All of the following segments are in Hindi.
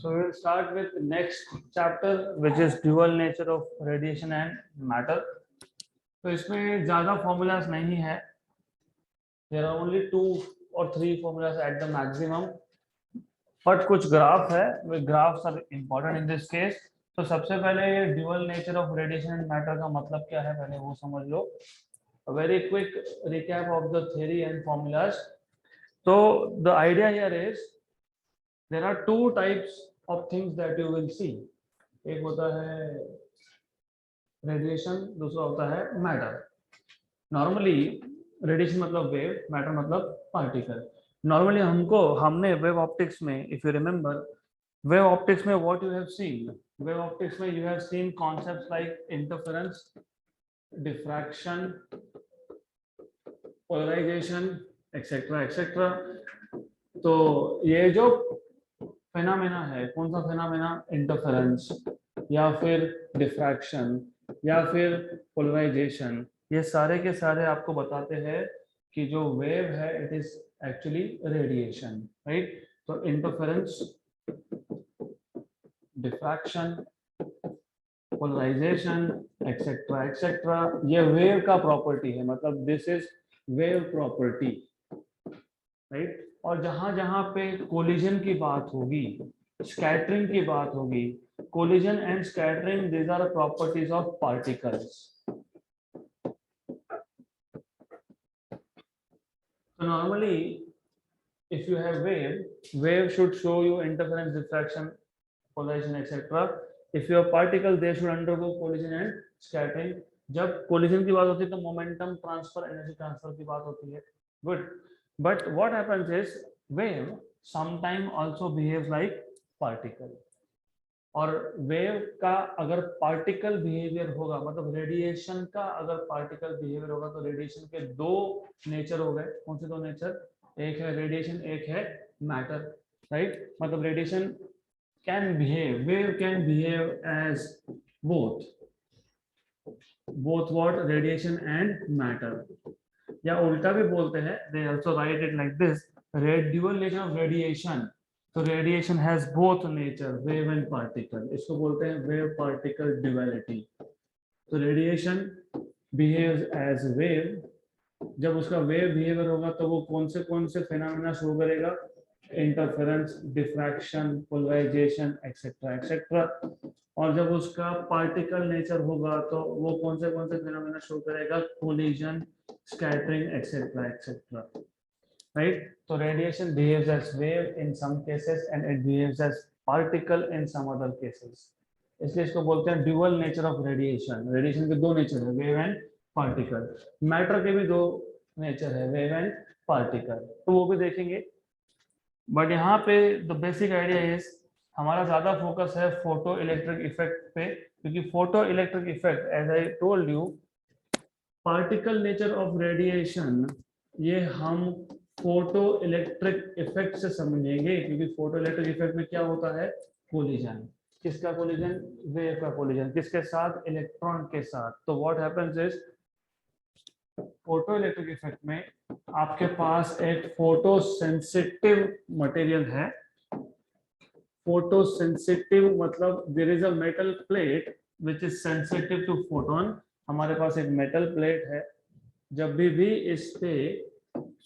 So we will start with next chapter, which is dual nature of radiation and matter. तो इसमें ज़्यादा formulas नहीं है. There are only 2 or 3 formulas at the maximum. But कुछ ग्राफ है. Graphs are important in this case. तो सबसे पहले ये dual nature of radiation and matter का मतलब क्या है पहले वो समझ लो. A very quick recap of the theory and formulas. So the idea here is there are 2 types of things that you will see. एक होता है रेडिएशन, दूसरा होता है मैटर. नॉर्मली रेडिएशन मतलब वेव, मैटर मतलब पार्टिकल. नॉर्मली हमने वेव ऑप्टिक्स में, if you remember, wave optics में what you have seen, wave optics में you have seen concepts like interference, diffraction, polarisation, et cetera et cetera. तो ये जो फेनामेना है, कौन सा फेनामेना? इंटरफेरेंस या फिर डिफ्रैक्शन या फिर पोलराइजेशन, ये सारे के सारे आपको बताते हैं कि जो वेव है it is actually radiation, right. तो interference, diffraction, polarisation, et cetera etcetera, ये वेव का प्रॉपर्टी है. मतलब this is wave property, right. और जहां जहां पे कोलिजन की बात होगी, स्कैटरिंग की बात होगी, collision and scattering, these are properties of particles. So normally if you have wave should show you interference, diffraction, polarization, etc. If you have particle, they should undergo collision and scattering. जब collision की बात होती है तो momentum transfer, energy transfer की बात होती है. Good. But what happens is wave sometimes also behaves like particle. और वेव का अगर पार्टिकल बिहेवियर होगा, मतलब रेडिएशन का अगर पार्टिकल बिहेवियर होगा, तो रेडिएशन के 2 नेचर हो गए. कौन से 2 नेचर? एक है रेडिएशन, एक है मैटर, राइट. मतलब radiation can behave, wave can behave as both what? Radiation and matter. या उल्टा भी बोलते हैं, they also write it like this, dual nature of radiation. तो radiation has both nature, wave and particle. इसको बोलते हैं वेव पार्टिकल ड्युअलिटी. तो रेडिएशन बिहेव्स एज वेव. जब उसका वेव बिहेवियर होगा तो वो कौन से फेनोमेना शो करेगा? Interference, diffraction, polarisation, et cetera etcetera. और जब उसका पार्टिकल नेचर होगा तो वो कौन से फेनोमेना शो करेगा? Collision, scattering, etcetera etcetera, right. So radiation behaves as wave in some cases and it behaves as particle in some other cases. इसलिए इसको बोलते हैं dual nature of radiation. Radiation के 2 नेचर है, वेव एंड पार्टिकल. मैटर के भी 2 नेचर है, वेव एंड पार्टिकल. तो वो भी देखेंगे. बट यहाँ पे द बेसिक आइडिया इज, हमारा ज्यादा फोकस है फोटो इलेक्ट्रिक इफेक्ट पे, क्योंकि photo electric effect, as I told you, particle nature of radiation ये हम फोटो इलेक्ट्रिक इफेक्ट से समझेंगे. क्योंकि फोटो इलेक्ट्रिक इफेक्ट में क्या होता है? कोलिजन. किसका कोलिजन? वेव का कोलिजन. किसके साथ? इलेक्ट्रॉन के साथ. तो what happens is, photo electric effect में आपके पास एक फोटो सेंसिटिव मटेरियल है. फोटो सेंसिटिव मतलब there is a metal plate which is sensitive to photon. हमारे पास एक मेटल प्लेट है. जब भी इस पे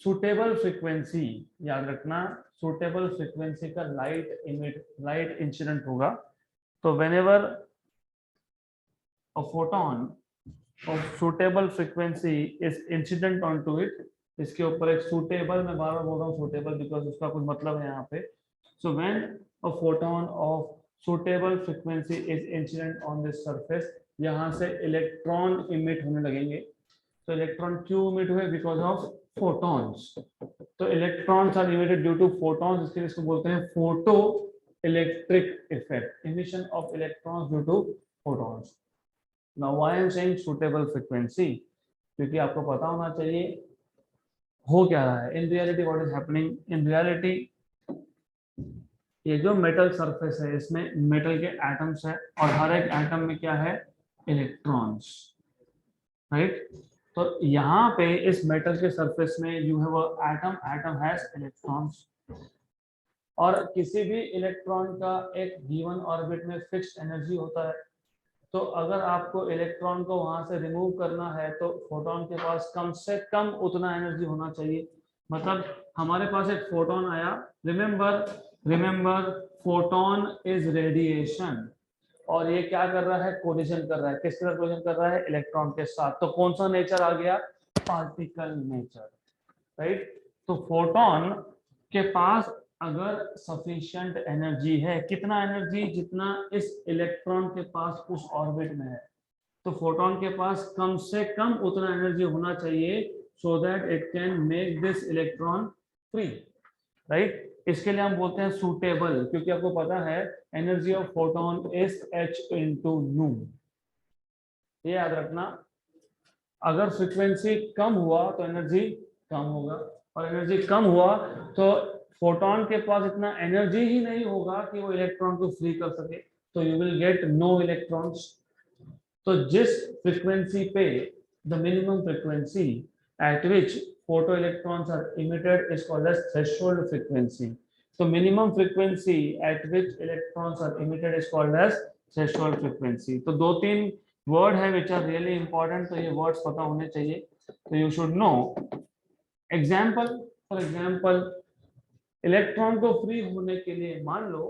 सुटेबल फ्रीक्वेंसी, याद रखना, सुटेबल फ्रीक्वेंसी का लाइट इंसिडेंट होगा, तो whenever a photon of suitable frequency is incident on to it, इसके ऊपर एक सुटेबल, मैं बार बार बोल रहा हूँ सुटेबल बिकॉज उसका कुछ मतलब है यहाँ पे. So when a photon of suitable frequency is incident on this surface, यहाँ से इलेक्ट्रॉन इमिट होने लगेंगे. तो इलेक्ट्रॉन क्यों इमिट हुए? Because of photons. तो electrons are emitted due to photons, इसके लिए इसको बोलते हैं photo electric effect, emission of electrons due to photons. Now why I am saying suitable frequency, क्योंकि आपको पता होना चाहिए हो क्या रहा है. In reality what is happening? In reality ये जो मेटल सरफेस है इसमें मेटल के एटम्स है और हर एक एटम में क्या है? Electrons, right. तो यहाँ पे इस मेटल के सरफेस में you have a atom has electrons. और किसी भी इलेक्ट्रॉन का एक गिवन ऑर्बिट में फिक्स्ड एनर्जी होता है। तो अगर आपको इलेक्ट्रॉन को वहां से रिमूव करना है तो फोटोन के पास कम से कम उतना एनर्जी होना चाहिए। मतलब हमारे पास एक फोटोन आया, रिमेंबर फोटोन इज रेडिएशन, और ये क्या कर रहा है, कोलिजन कर रहा है। किसके साथ कोलिजन कर रहा है, इलेक्ट्रॉन के साथ। तो कौन सा नेचर आ गया, पार्टिकल नेचर, राइट। तो फोटोन के पास अगर सफिशिएंट एनर्जी है, कितना एनर्जी, जितना इस इलेक्ट्रॉन के पास उस ऑर्बिट में है, तो फोटोन के पास कम से कम उतना एनर्जी होना चाहिए so that it can make this electron free, right. इसके लिए हम बोलते हैं सूटेबल, क्योंकि आपको पता है energy of photon is h into नू, ये याद रखना। अगर फ्रीक्वेंसी कम हुआ तो एनर्जी कम होगा, और एनर्जी कम हुआ तो फोटोन के पास इतना एनर्जी ही नहीं होगा कि वो इलेक्ट्रॉन को फ्री कर सके, तो you will get no electrons. तो जिस फ्रीक्वेंसी पे, the minimum frequency at which photo electrons are emitted is called as threshold frequency. So minimum frequency at which electrons are emitted is called as threshold frequency. तो दो तीन वर्ड है which are really important, तो ये वर्ड्स पता होने चाहिए। तो you should know example, for example electron को फ्री होने के लिए मान लो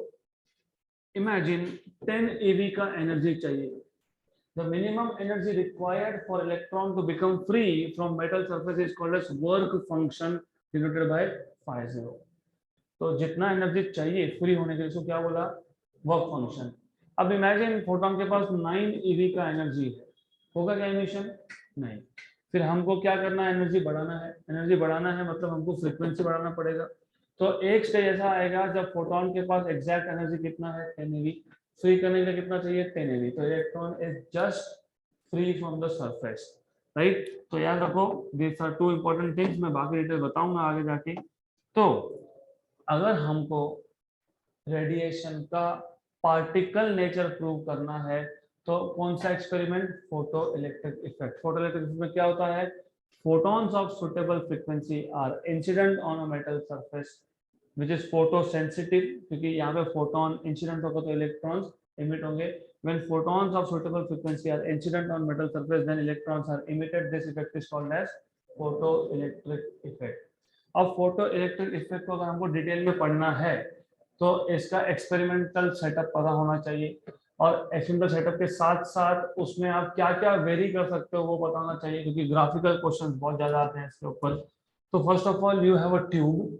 इमेजिन 10 eV का एनर्जी चाहिए। The minimum energy required for electron to become free from metal surface is called as work function denoted by phi 0. तो जितना एनर्जी चाहिए फ्री होने के लिए, क्या बोला, वर्क फंक्शन। अब इमेजिन फोटोन के पास 9 eV का एनर्जी है, होगा क्या इमिशन, नहीं। फिर हमको क्या करना है, एनर्जी बढ़ाना है। एनर्जी बढ़ाना है मतलब हमको फ्रीक्वेंसी बढ़ाना पड़ेगा। तो एक स्टेज ऐसा आएगा जब फोटोन के पास एग्जैक्ट एनर्जी कितना है, 10 eV, फ्री करने के लिए कितना चाहिए, 10 eV। तो electron is just free from the surface, right. तो याद रखो this are two important things, मैं बाकी डिटेल बताऊंगा आगे जाके। तो अगर हमको रेडिएशन का पार्टिकल नेचर प्रूव करना है तो कौन सा experiment, photo electric effect. Photo electric effect में क्या होता है, photons of suitable frequency are incident on a metal surface which is photosensitive, क्योंकि यहाँ पे फोटोन इंसिडेंट होगा तो इलेक्ट्रॉन्स इमिट होंगे। when photons of suitable frequency are incident on metal surface then electrons are emitted, this effect is called as photoelectric effect। अब फोटो इलेक्ट्रिक इफेक्ट को अगर हमको डिटेल में पढ़ना है तो इसका एक्सपेरिमेंटल सेटअप पता होना चाहिए, और एक्सपेरिमेंटल सेटअप के साथ साथ उसमें आप क्या क्या वेरी कर सकते हो वो पता होना चाहिए, क्योंकि ग्राफिकल क्वेश्चंस बहुत ज्यादा आते हैं इसके ऊपर। तो first of all you have a tube,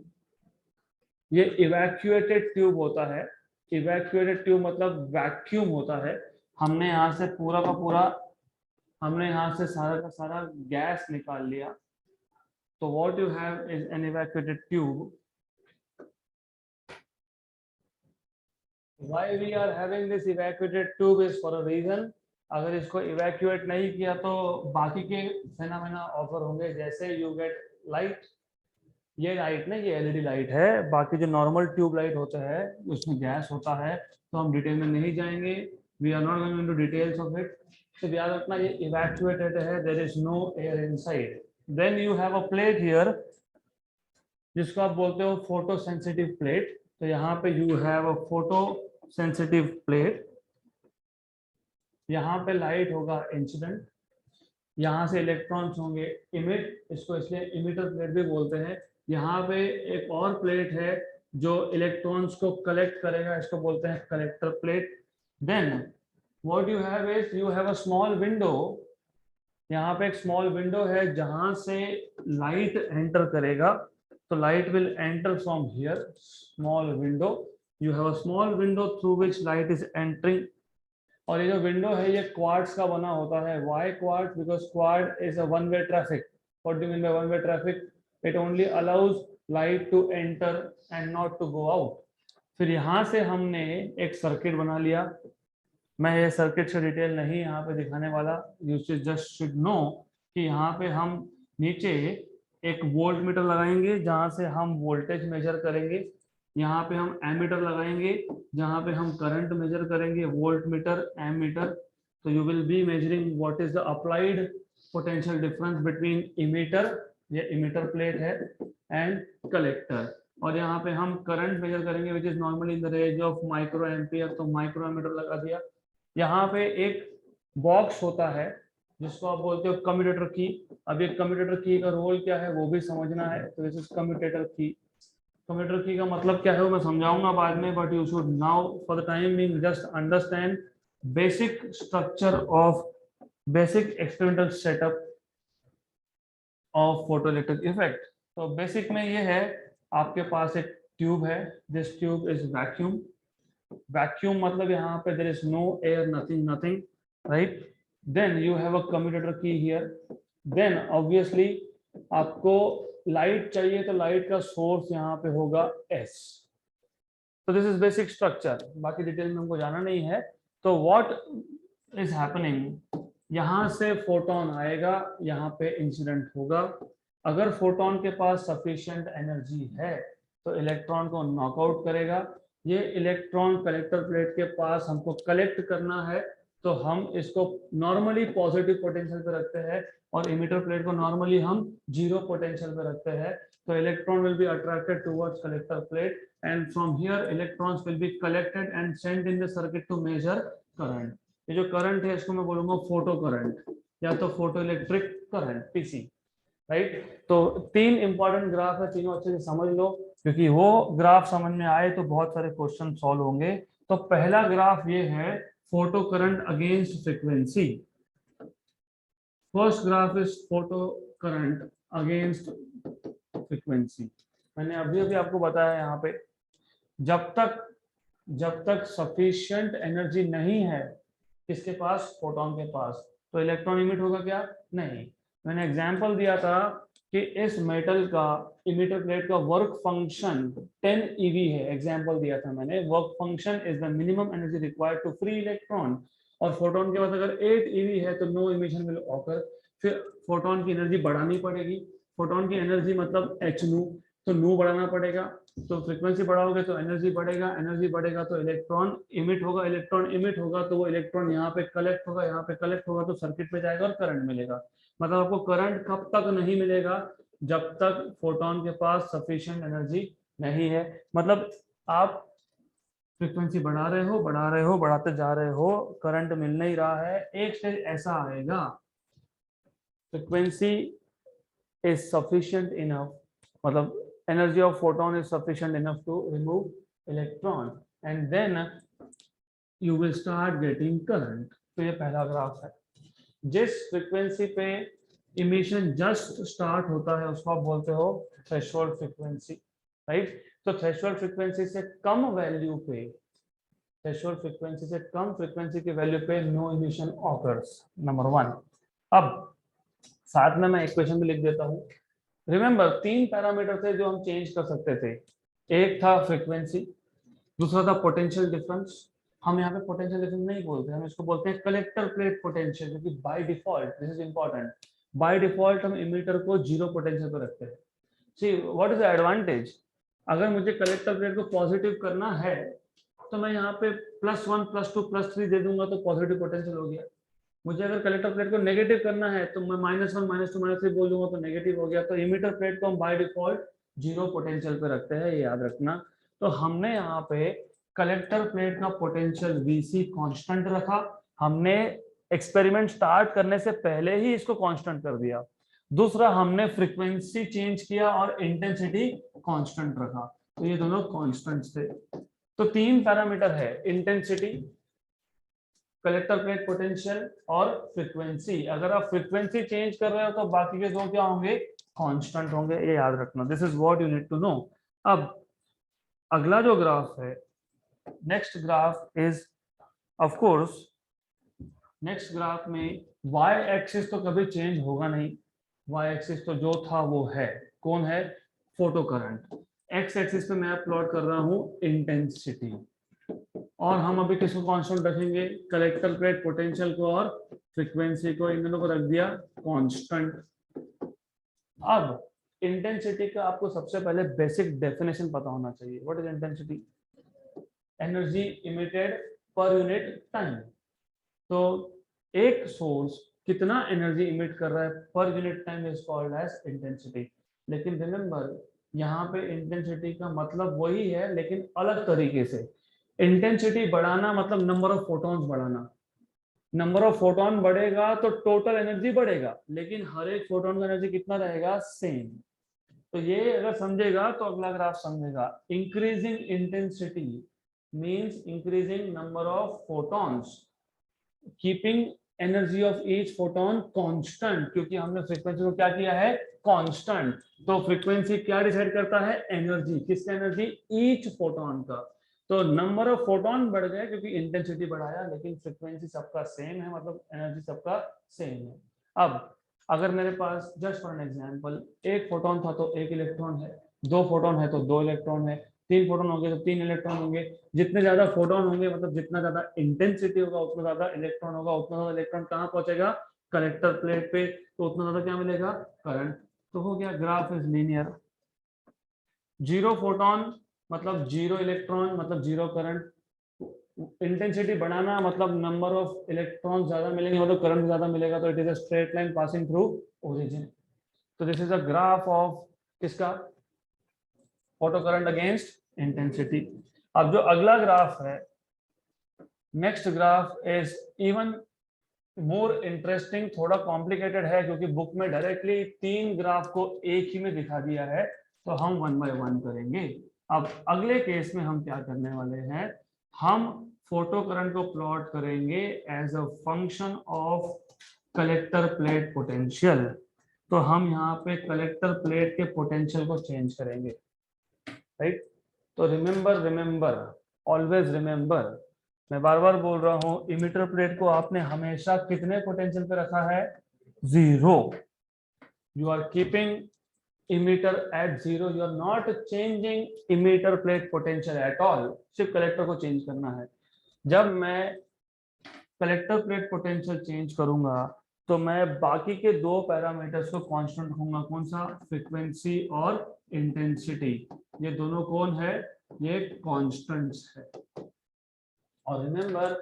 ये इवैक्यूएटेड ट्यूब होता है। इवैक्यूएटेड ट्यूब मतलब वैक्यूम होता है। हमने यहाँ से पूरा का पूरा, हमने यहाँ से सारा का सारा गैस निकाल लिया। तो what you have is an evacuated tube. Why we are having this evacuated tube is for a reason। अगर इसको इवैक्यूएट नहीं किया तो बाकी के फेनोमेना ऑफर होंगे, जैसे यू गेट लाइट, ये लाइट नहीं, ये एलईडी लाइट है। बाकी जो नॉर्मल ट्यूब लाइट होता है उसमें गैस होता है, तो हम डिटेल में नहीं जाएंगे, we are not going into details of it. तो याद रखना ये इवैक्यूएटेड है, there is no air inside. Then you have a plate here जिसको आप बोलते हो फोटो सेंसिटिव प्लेट। तो यहाँ पे you have a photo sensitive plate, यहाँ पे लाइट होगा इंसिडेंट, यहाँ से इलेक्ट्रॉन्स होंगे इमिट, इसको इसलिए इमिटर प्लेट भी बोलते हैं। यहाँ पे एक और प्लेट है जो इलेक्ट्रॉन्स को कलेक्ट करेगा, इसको बोलते हैं collector plate. Then what you have is you have a small window, यहाँ पे एक स्मॉल विंडो है जहां से लाइट एंटर करेगा। तो light will enter from here, small window, you have a small window through which light is entering. और ये जो विंडो है ये क्वार्ट्ज का बना होता है। Why quartz, because quart is a one way traffic. What do you mean by one way traffic, it only allows light to enter and not to go out. फिर यहाँ से हमने एक सर्किट बना लिया, मैं ये सर्किट से डिटेल नहीं यहाँ पे दिखाने वाला, यू जस्ट शुड नो कि यहाँ पे हम नीचे एक वोल्ट मीटर लगाएंगे जहाँ से हम वोल्टेज मेजर करेंगे, यहाँ पे हम एमीटर लगाएंगे जहाँ पे हम करंट मेजर करेंगे, वोल्ट मीटर, एमीटर। तो you will be measuring what is the applied potential difference between emitter, ये इमीटर प्लेट है, एंड कलेक्टर। और यहाँ पे हम करंट मेजर करेंगे which is normally in the range of micro ampere, तो माइक्रो एमीटर लगा दिया। यहाँ पे एक बॉक्स होता है जिसको आप बोलते हो कम्यूटेटर की। अब ये कम्यूटेटर की का रोल क्या है वो भी समझना है, तो दिस इज कम्यूटेटर की। कम्यूटेटर की का मतलब क्या है वो मैं समझाऊंगा बाद में, but you should now for the time being just understand basic structure of basic experimental setup of photoelectric effect. तो बेसिक में ये है, आपके पास एक ट्यूब है, this tube is vacuum. Vacuum मतलब यहाँ पे there is no air, nothing nothing, right. Then you have a commutator key here. Then obviously आपको लाइट चाहिए, तो लाइट का सोर्स यहाँ पे होगा एस। तो दिस इज बेसिक स्ट्रक्चर, बाकी डिटेल में हमको जाना नहीं है। तो व्हाट इज हैपनिंग, यहाँ से फोटोन आएगा, यहाँ पे इंसिडेंट होगा। अगर फोटोन के पास सफिशिएंट एनर्जी है तो इलेक्ट्रॉन को नॉकआउट करेगा। ये इलेक्ट्रॉन कलेक्टर प्लेट के पास हमको कलेक्ट करना है, तो हम इसको नॉर्मली पॉजिटिव पोटेंशियल पे रखते हैं और इमिटर प्लेट को नॉर्मली हम जीरो पोटेंशियल पे रखते हैं। तो electron will be attracted towards collector plate and from here electrons will be collected and sent in the circuit to measure current। ये जो करंट है इसको मैं बोलूंगा फोटो करंट या तो photo electric current, PC, right. तो तीन इंपॉर्टेंट ग्राफ है, तीनों अच्छे से समझ लो, क्योंकि वो ग्राफ समझ में आए तो बहुत सारे क्वेश्चन सॉल्व होंगे। तो पहला ग्राफ ये है photo current against frequency. First graph is photo current against frequency. मैंने अभी अभी आपको बताया यहाँ पे, जब तक सफिशिएंट एनर्जी नहीं है किसके पास, फोटोन के पास, तो इलेक्ट्रॉन इमिट होगा क्या, नहीं। मैंने एग्जांपल दिया था कि इस मेटल का इमिटर प्लेट का वर्क फंक्शन 10 eV है। एग्जांपल दिया था मैंने, work function is the minimum energy required to free electron. और फोटोन के पास अगर 8 eV है तो नो इमिशन विल ऑकर। फिर फोटोन की एनर्जी बढ़ानी पड़ेगी। फोटोन की एनर्जी मतलब एच नू, तो नू बढ़ाना पड़ेगा। तो फ्रीक्वेंसी बढ़ाओगे तो एनर्जी बढ़ेगा, एनर्जी बढ़ेगा तो इलेक्ट्रॉन इमिट होगा, इलेक्ट्रॉन इमिट होगा तो वो इलेक्ट्रॉन यहाँ पे कलेक्ट होगा, यहाँ पे कलेक्ट होगा तो सर्किट पे जाएगा और करंट मिलेगा। मतलब आपको करंट कब तक नहीं मिलेगा, जब तक फोटोन के पास सफिशिएंट एनर्जी नहीं है। मतलब आप फ्रीक्वेंसी बढ़ा रहे हो, बढ़ा रहे हो, बढ़ाते जा रहे हो, करंट मिल नहीं रहा है, एक स्टेज ऐसा आएगा फ्रीक्वेंसी इज सफिशिएंट इनफ, मतलब energy of photon is sufficient enough to remove electron and then you will start getting current। तो ये पहला ग्राफ है। जिस फ्रीक्वेंसी पे इमिशन जस्ट स्टार्ट होता है उसको आप बोलते हो थ्रेशोल्ड फ्रीक्वेंसी, राइट। तो थ्रेशोल्ड फ्रीक्वेंसी से कम वैल्यू पे, थ्रेशोल्ड फ्रीक्वेंसी से कम फ्रीक्वेंसी की वैल्यू पे no emission occurs, number one. अब साथ में मैं इक्वेशन भी लिख देता हूँ। रिमेंबर, तीन पैरामीटर थे जो हम चेंज कर सकते थे। एक था फ्रीक्वेंसी, दूसरा था पोटेंशियल डिफरेंस। हम यहाँ पे पोटेंशियल डिफरेंस नहीं बोलते, हम इसको बोलते हैं कलेक्टर प्लेट पोटेंशियल, क्योंकि by default, this is important, by default हम इमीटर को जीरो पोटेंशियल पे रखते हैं। See what is the advantage, अगर मुझे कलेक्टर प्लेट को पॉजिटिव करना है तो मैं यहाँ पे +1 +2 +3 दे दूंगा तो पॉजिटिव पोटेंशियल हो गया। मुझे अगर कलेक्टर प्लेट को नेगेटिव करना है तो मैं -1 -2 -3 बोल दूंगा तो नेगेटिव हो गया। तो इमिटर प्लेट को हम बाय डिफॉल्ट जीरो पोटेंशियल पे रखते हैं, ये याद रखना। तो हमने यहाँ पे कलेक्टर प्लेट का पोटेंशियल Vc कांस्टेंट रखा, हमने एक्सपेरिमेंट स्टार्ट करने से पहले ही इसको कांस्टेंट कर दिया। दूसरा, हमने फ्रीक्वेंसी चेंज किया और इंटेंसिटी कांस्टेंट रखा, तो ये दोनों कांस्टेंट्स थे। तो तीन पैरामीटर है, इंटेंसिटी, कलेक्टर प्लेट पोटेंशियल और फ्रीक्वेंसी। अगर आप फ्रीक्वेंसी चेंज कर रहे हो तो बाकी के दो क्या होंगे, कांस्टेंट होंगे, ये याद रखना। This is what you need to know. अब अगला जो ग्राफ है, next graph is of course, next graph में वाई एक्सिस तो कभी चेंज होगा नहीं, वाई एक्सिस तो जो था वो है, कौन है, फोटो करंट। एक्स एक्सिस पे मैं प्लॉट कर रहा हूं इंटेंसिटी, और हम अभी किसको कांस्टेंट रखेंगे, कलेक्टर प्लेट पोटेंशियल को और फ्रीक्वेंसी को, इन दोनों को रख दिया कांस्टेंट। अब इंटेंसिटी का आपको सबसे पहले बेसिक डेफिनेशन पता होना चाहिए। What is intensity, energy emitted पर यूनिट टाइम। तो एक सोर्स कितना एनर्जी इमिट कर रहा है पर unit time is called as intensity. लेकिन रिमेंबर, यहाँ पे इंटेंसिटी का मतलब वही है लेकिन अलग तरीके से। इंटेंसिटी बढ़ाना मतलब नंबर ऑफ फोटॉन्स बढ़ाना। नंबर ऑफ फोटोन बढ़ेगा तो टोटल एनर्जी बढ़ेगा, लेकिन हर एक फोटोन का एनर्जी कितना रहेगा, सेम। तो ये अगर समझेगा तो अगला ग्राफ समझेगा। Increasing intensity means increasing number of photons, keeping energy of each photon constant, क्योंकि हमने फ्रीक्वेंसी को क्या किया है, कांस्टेंट। तो फ्रीक्वेंसी क्या डिसाइड करता है, एनर्जी। किसका एनर्जी, ईच फोटोन का। तो नंबर ऑफ फोटोन बढ़ गए क्योंकि इंटेंसिटी बढ़ाया, लेकिन फ्रीक्वेंसी सबका सेम है, मतलब एनर्जी सबका सेम है। अब अगर मेरे पास जस्ट फॉर एन एग्जांपल एक फोटोन था तो एक इलेक्ट्रॉन है, दो फोटोन है तो दो इलेक्ट्रॉन है, तीन फोटोन होंगे तो तीन इलेक्ट्रॉन होंगे। जितने ज्यादा फोटोन होंगे मतलब जितना ज्यादा इंटेंसिटी होगा उतना ज्यादा इलेक्ट्रॉन होगा, उतना ज्यादा इलेक्ट्रॉन कहाँ पहुंचेगा, कलेक्टर प्लेट पे, तो उतना ज्यादा क्या मिलेगा, करंट। तो हो गया, graph is linear. Zero photon मतलब जीरो इलेक्ट्रॉन मतलब जीरो करंट। इंटेंसिटी बढ़ाना मतलब नंबर ऑफ इलेक्ट्रॉन ज्यादा मिलेंगे मतलब करंट ज्यादा मिलेगा, तो it is a straight line passing through origin. तो this is a graph of किसका, फोटो करंट अगेंस्ट इंटेंसिटी। अब जो अगला ग्राफ है, next graph is even more interesting, थोड़ा कॉम्प्लिकेटेड है क्योंकि बुक में डायरेक्टली तीन ग्राफ को एक ही में दिखा दिया है, तो हम वन बाय वन करेंगे। अब अगले केस में हम क्या करने वाले हैं, हम फोटो करंट को प्लॉट करेंगे as a function of collector plate potential. तो हम यहाँ पे कलेक्टर प्लेट के पोटेंशियल को चेंज करेंगे, राइट। तो रिमेंबर ऑलवेज रिमेंबर, मैं बार बार बोल रहा हूं, इमिटर प्लेट को आपने हमेशा कितने पोटेंशियल पे रखा है, zero. You are keeping emitter at zero, you are not changing emitter plate potential at all, सिर्फ कलेक्टर को चेंज करना है। जब मैं कलेक्टर प्लेट पोटेंशियल चेंज करूंगा तो मैं बाकी के दो पैरामीटर्स को कांस्टेंट रखूंगा, कौन सा, फ्रीक्वेंसी और इंटेंसिटी। ये दोनों कौन है, ये कांस्टेंट्स है। और remember,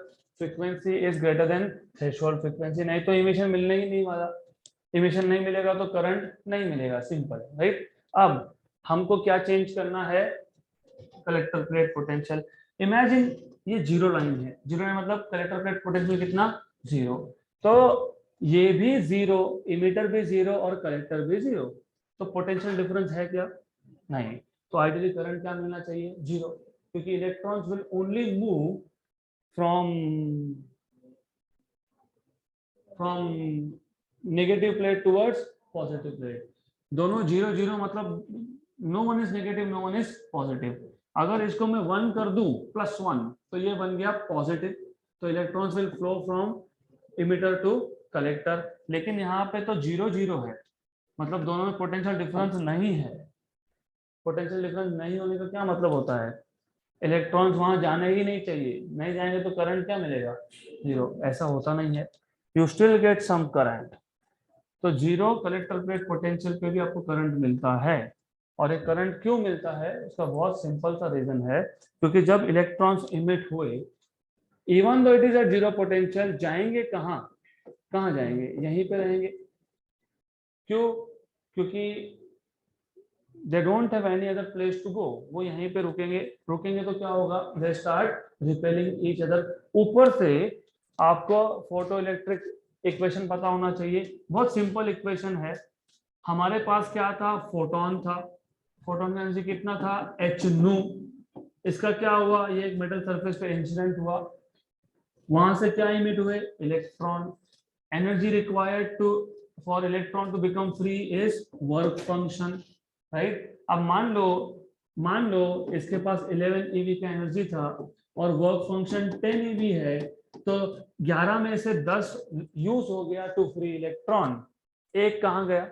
frequency is greater than threshold frequency, नहीं तो इमिशन मिलने ही नहीं वाला। इमिशन नहीं मिलेगा तो करंट नहीं मिलेगा, सिंपल, राइट। अब हमको क्या चेंज करना है, कलेक्टर प्लेट पोटेंशियल। इमेजिन ये जीरो लाइन है, जीरो लाइन मतलब कलेक्टर प्लेट पोटेंशियल कितना, जीरो। तो ये भी जीरो, इमीटर भी जीरो और कलेक्टर भी जीरो, तो पोटेंशियल डिफरेंस है क्या, नहीं। तो आइडियली करंट क्या मिलना चाहिए, जीरो, क्योंकि electrons will only move from from negative plate towards positive plate. दोनों जीरो जीरो मतलब no one is negative, no one is positive. अगर इसको मैं वन कर दूं प्लस वन, तो ये बन गया पॉजिटिव, तो electrons will flow from emitter to collector. लेकिन यहाँ पे तो जीरो जीरो है, मतलब दोनों में पोटेंशियल डिफरेंस नहीं है। पोटेंशियल डिफरेंस नहीं होने का क्या मतलब होता है, इलेक्ट्रॉन्स वहां जाने ही नहीं चाहिए, नहीं जाएंगे तो करंट क्या मिलेगा, जीरो। ऐसा होता नहीं है, you still get some current. तो जीरो कलेक्टर प्लेट पोटेंशियल पे भी आपको करंट मिलता है। और ये करंट क्यों मिलता है, इसका बहुत सिंपल सा रीजन है, क्योंकि जब इलेक्ट्रॉन्स इमिट हुए, even though it is at zero potential, जाएंगे कहाँ, कहाँ जाएंगे, यहीं पे रहेंगे। क्यों, क्योंकि they don't have any other place to go, वो यहीं पे रुकेंगे। रुकेंगे तो क्या होगा, they start repelling each other. ऊपर से आपको फोटो इलेक्ट्रिक इक्वेशन पता होना चाहिए, बहुत सिंपल इक्वेशन है। हमारे पास क्या था, फोटोन था, फोटोन का एनर्जी कितना था, एच नू। इसका क्या हुआ, ये एक मेटल सरफेस पे इंसिडेंट हुआ, वहां से क्या इमिट हुए, electron. Energy required to for electron to become free is work function, right. अब मान लो इसके पास 11 eV का एनर्जी था और वर्क फंक्शन 10 eV है, तो 11 में से 10 यूज हो गया टू फ्री इलेक्ट्रॉन, एक कहाँ गया,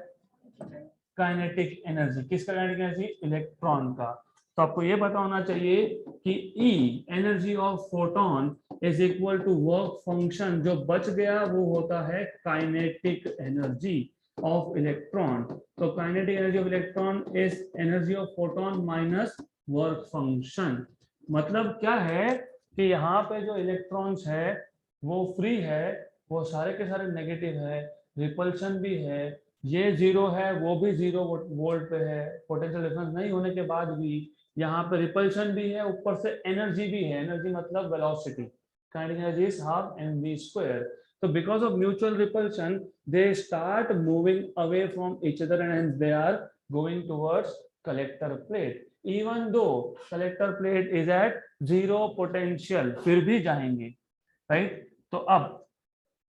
काइनेटिक एनर्जी। किसका काइनेटिक एनर्जी, इलेक्ट्रॉन का। तो आपको ये पता होना चाहिए कि E energy of photon is equal to work function, जो बच गया वो होता है काइनेटिक एनर्जी ऑफ इलेक्ट्रॉन। तो kinetic energy of electron is energy of photon minus work function. मतलब क्या है कि यहाँ पे जो इलेक्ट्रॉन्स है वो फ्री है, वो सारे के सारे नेगेटिव है, रिपल्शन भी है, ये 0 है, वो भी 0 वोल्ट पे है, पोटेंशियल डिफरेंस नहीं होने के बाद भी यहाँ पे रिपल्शन भी है, ऊपर से एनर्जी भी है, एनर्जी मतलब velocity, kinetic energy is half mv square. तो because of mutual repulsion they start moving away from each other and hence they are going towards collector plate, even though collector plate is at 0 potential, फिर भी जाएंगे, राइट। तो अब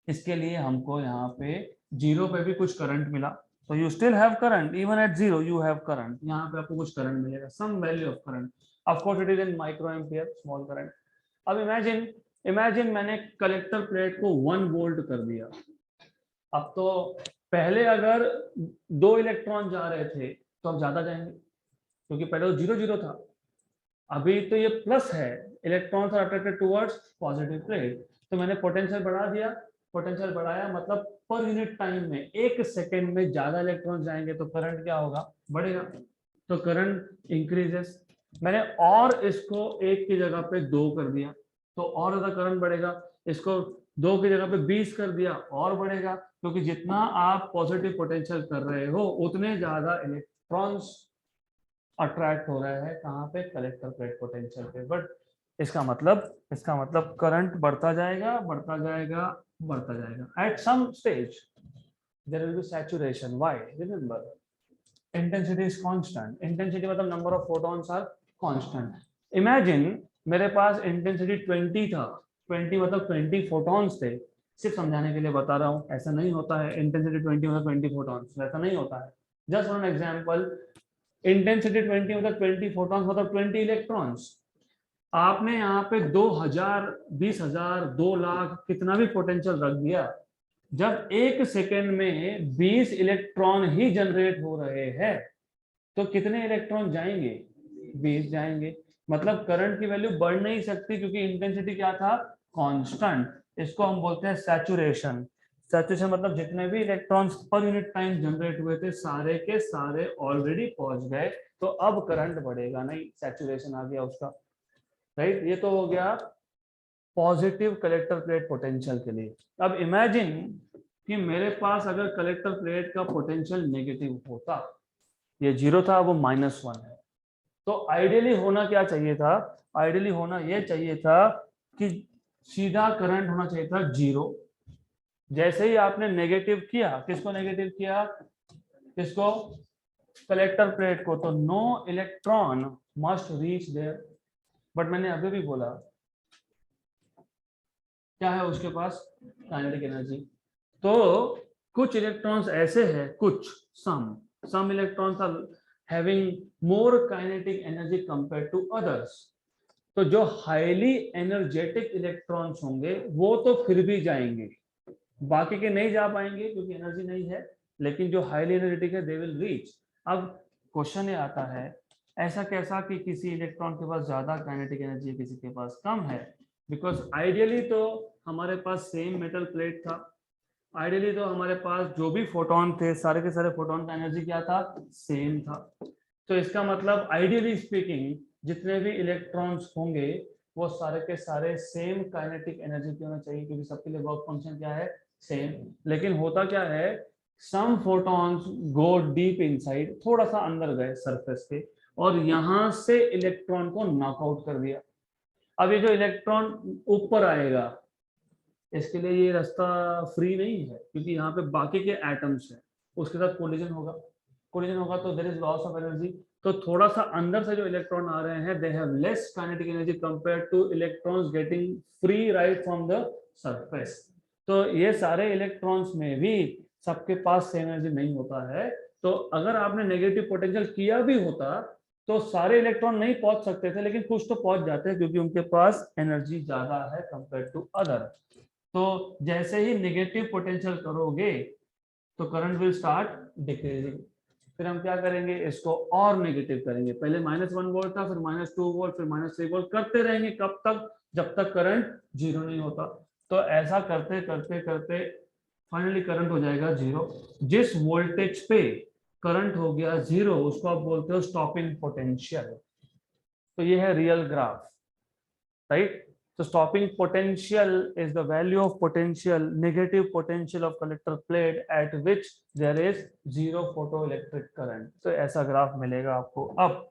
इसके लिए हमको यहाँ पे 0 पे भी कुछ करंट मिला, तो you still have current, even at 0 you have current, यहाँ पे आपको कुछ करंट मिलेगा, some value of current, of course it is in micro ampere, small current. अब इमेजिन इमेजिन मैंने कलेक्टर प्लेट को 1 वोल्ट कर दिया। अब तो पहले अगर 2 इलेक्ट्रॉन जा रहे थे तो अब ज्यादा जाएंगे, क्योंकि पहले तो 0 0 था, अभी तो ये प्लस है, electrons are attracted towards positive plate, तो मैंने पोटेंशियल बढ़ा दिया, पोटेंशियल बढ़ाया मतलब पर यूनिट टाइम में 1 सेकेंड में ज्यादा इलेक्ट्रॉन जाएंगे तो करंट क्या होगा, बढ़ेगा, तो करंट इंक्रीजेस। मैंने और इसको 1 की जगह पे 2 कर दिया तो और ज्यादा करंट बढ़ेगा, इसको 2 की जगह पे 20 कर दिया और बढ़ेगा, क्योंकि जितना आप पॉजिटिव पोटेंशियल कर रहे हो उतने ज्यादा इलेक्ट्रॉन्स अट्रैक्ट हो रहा है कहाँ पे, कलेक्टर प्लेट पोटेंशियल पे। बट इसका मतलब करंट बढ़ता जाएगा बढ़ता जाएगा बढ़ता जाएगा, at some stage there will be saturation, why, remember intensity is constant, intensity मतलब number of photons are constant. Imagine मेरे पास इंटेंसिटी 20 था, 20 मतलब 20 फोटॉन्स थे, सिर्फ समझाने के लिए बता रहा हूँ, ऐसा नहीं होता है इंटेंसिटी 20 मतलब 20 फोटॉन्स, ऐसा नहीं होता है, just for an example intensity 20 मतलब 20 फोटॉन्स मतलब 20 इलेक्ट्रॉन्स। आपने यहाँ पे 2000 20,000 2 लाख कितना भी पोटेंशियल रख दिया, जब 1 सेकेंड में 20 इलेक्ट्रॉन ही जनरेट हो रहे हैं तो कितने इलेक्ट्रॉन जाएंगे, 20 जाएंगे, मतलब करंट की वैल्यू बढ़ नहीं सकती क्योंकि इंटेंसिटी क्या था, कांस्टेंट। इसको हम बोलते हैं सैचुरेशन। सैचुरेशन मतलब जितने भी इलेक्ट्रॉन्स पर यूनिट टाइम जनरेट हुए थे सारे के सारे ऑलरेडी पहुंच गए, तो अब करंट बढ़ेगा नहीं, सैचुरेशन आ गया उसका, राइट। ये तो हो गया पॉजिटिव कलेक्टर प्लेट पोटेंशियल के लिए। अब इमेजिन कि मेरे पास अगर कलेक्टर प्लेट का पोटेंशियल नेगेटिव होता, ये 0 था वो -1 है, तो आइडियली होना क्या चाहिए था, आइडियली होना ये चाहिए था कि सीधा करंट होना चाहिए था 0। जैसे ही आपने नेगेटिव किया, किसको नेगेटिव किया, किसको, कलेक्टर प्लेट को, तो no electron must reach there. But मैंने अभी भी बोला क्या है उसके पास, काइनेटिक एनर्जी। तो कुछ इलेक्ट्रॉन्स ऐसे हैं, कुछ some electrons are having more kinetic energy compare to others. तो जो हाईली एनर्जेटिक इलेक्ट्रॉन्स होंगे वो तो फिर भी जाएंगे, बाकी के नहीं जा पाएंगे क्योंकि एनर्जी नहीं है, लेकिन जो हाईली एनर्जेटिक है दे विल रीच। अब क्वेश्चन ये आता है, ऐसा कैसा कि किसी इलेक्ट्रॉन के पास ज्यादा काइनेटिक एनर्जी है किसी के पास कम है, बिकॉज आइडियली तो हमारे पास सेम मेटल प्लेट था, आइडियली तो हमारे पास जो भी फोटोन थे सारे के सारे फोटोन का एनर्जी क्या था, सेम था। तो इसका मतलब आइडियली स्पीकिंग जितने भी इलेक्ट्रॉन्स होंगे वो सारे के सारे सेम काइनेटिक एनर्जी की होना चाहिए, क्योंकि सबके लिए वर्क फंक्शन क्या है, सेम। लेकिन होता क्या है, सम फोटॉन्स गो डीप इनसाइड, थोड़ा सा अंदर गए सरफेस के और यहां से इलेक्ट्रॉन को नॉकआउट कर दिया। अब ये जो इलेक्ट्रॉन ऊपर आएगा इसके लिए ये रास्ता फ्री नहीं है, क्योंकि यहाँ पे बाकी के एटम्स हैं उसके साथ कोलिजन होगा, कोलिजन होगा तो there is loss of energy. तो थोड़ा सा अंदर से जो इलेक्ट्रॉन आ रहे हैं they have less kinetic energy compare two electrons getting free right from the surface. तो ये सारे इलेक्ट्रॉन्स में भी सबके पास सेम एनर्जी नहीं होता है, तो अगर आपने नेगेटिव पोटेंशियल किया भी होता तो सारे इलेक्ट्रॉन नहीं पहुंच सकते थे, लेकिन कुछ तो पहुंच जाते हैं क्योंकि उनके पास एनर्जी ज्यादा है कंपेयर टू अदर। तो जैसे ही नेगेटिव पोटेंशियल करोगे तो करंट विल स्टार्ट डिक्रीजिंग, फिर हम क्या करेंगे, इसको और नेगेटिव करेंगे, पहले -1 वोल्ट था, फिर -2 वोल्ट, फिर -3 वोल्ट करते रहेंगे, कब तक, जब तक करंट 0 नहीं होता। तो ऐसा करते करते करते फाइनली करंट हो जाएगा 0। जिस वोल्टेज पे करंट हो गया 0 उसको आप बोलते हो स्टॉपिंग पोटेंशियल। तो ये है real graph, right. So stopping potential is the value of potential, negative potential of collector plate at which there is zero photoelectric current. तो ऐसा ग्राफ मिलेगा आपको. अब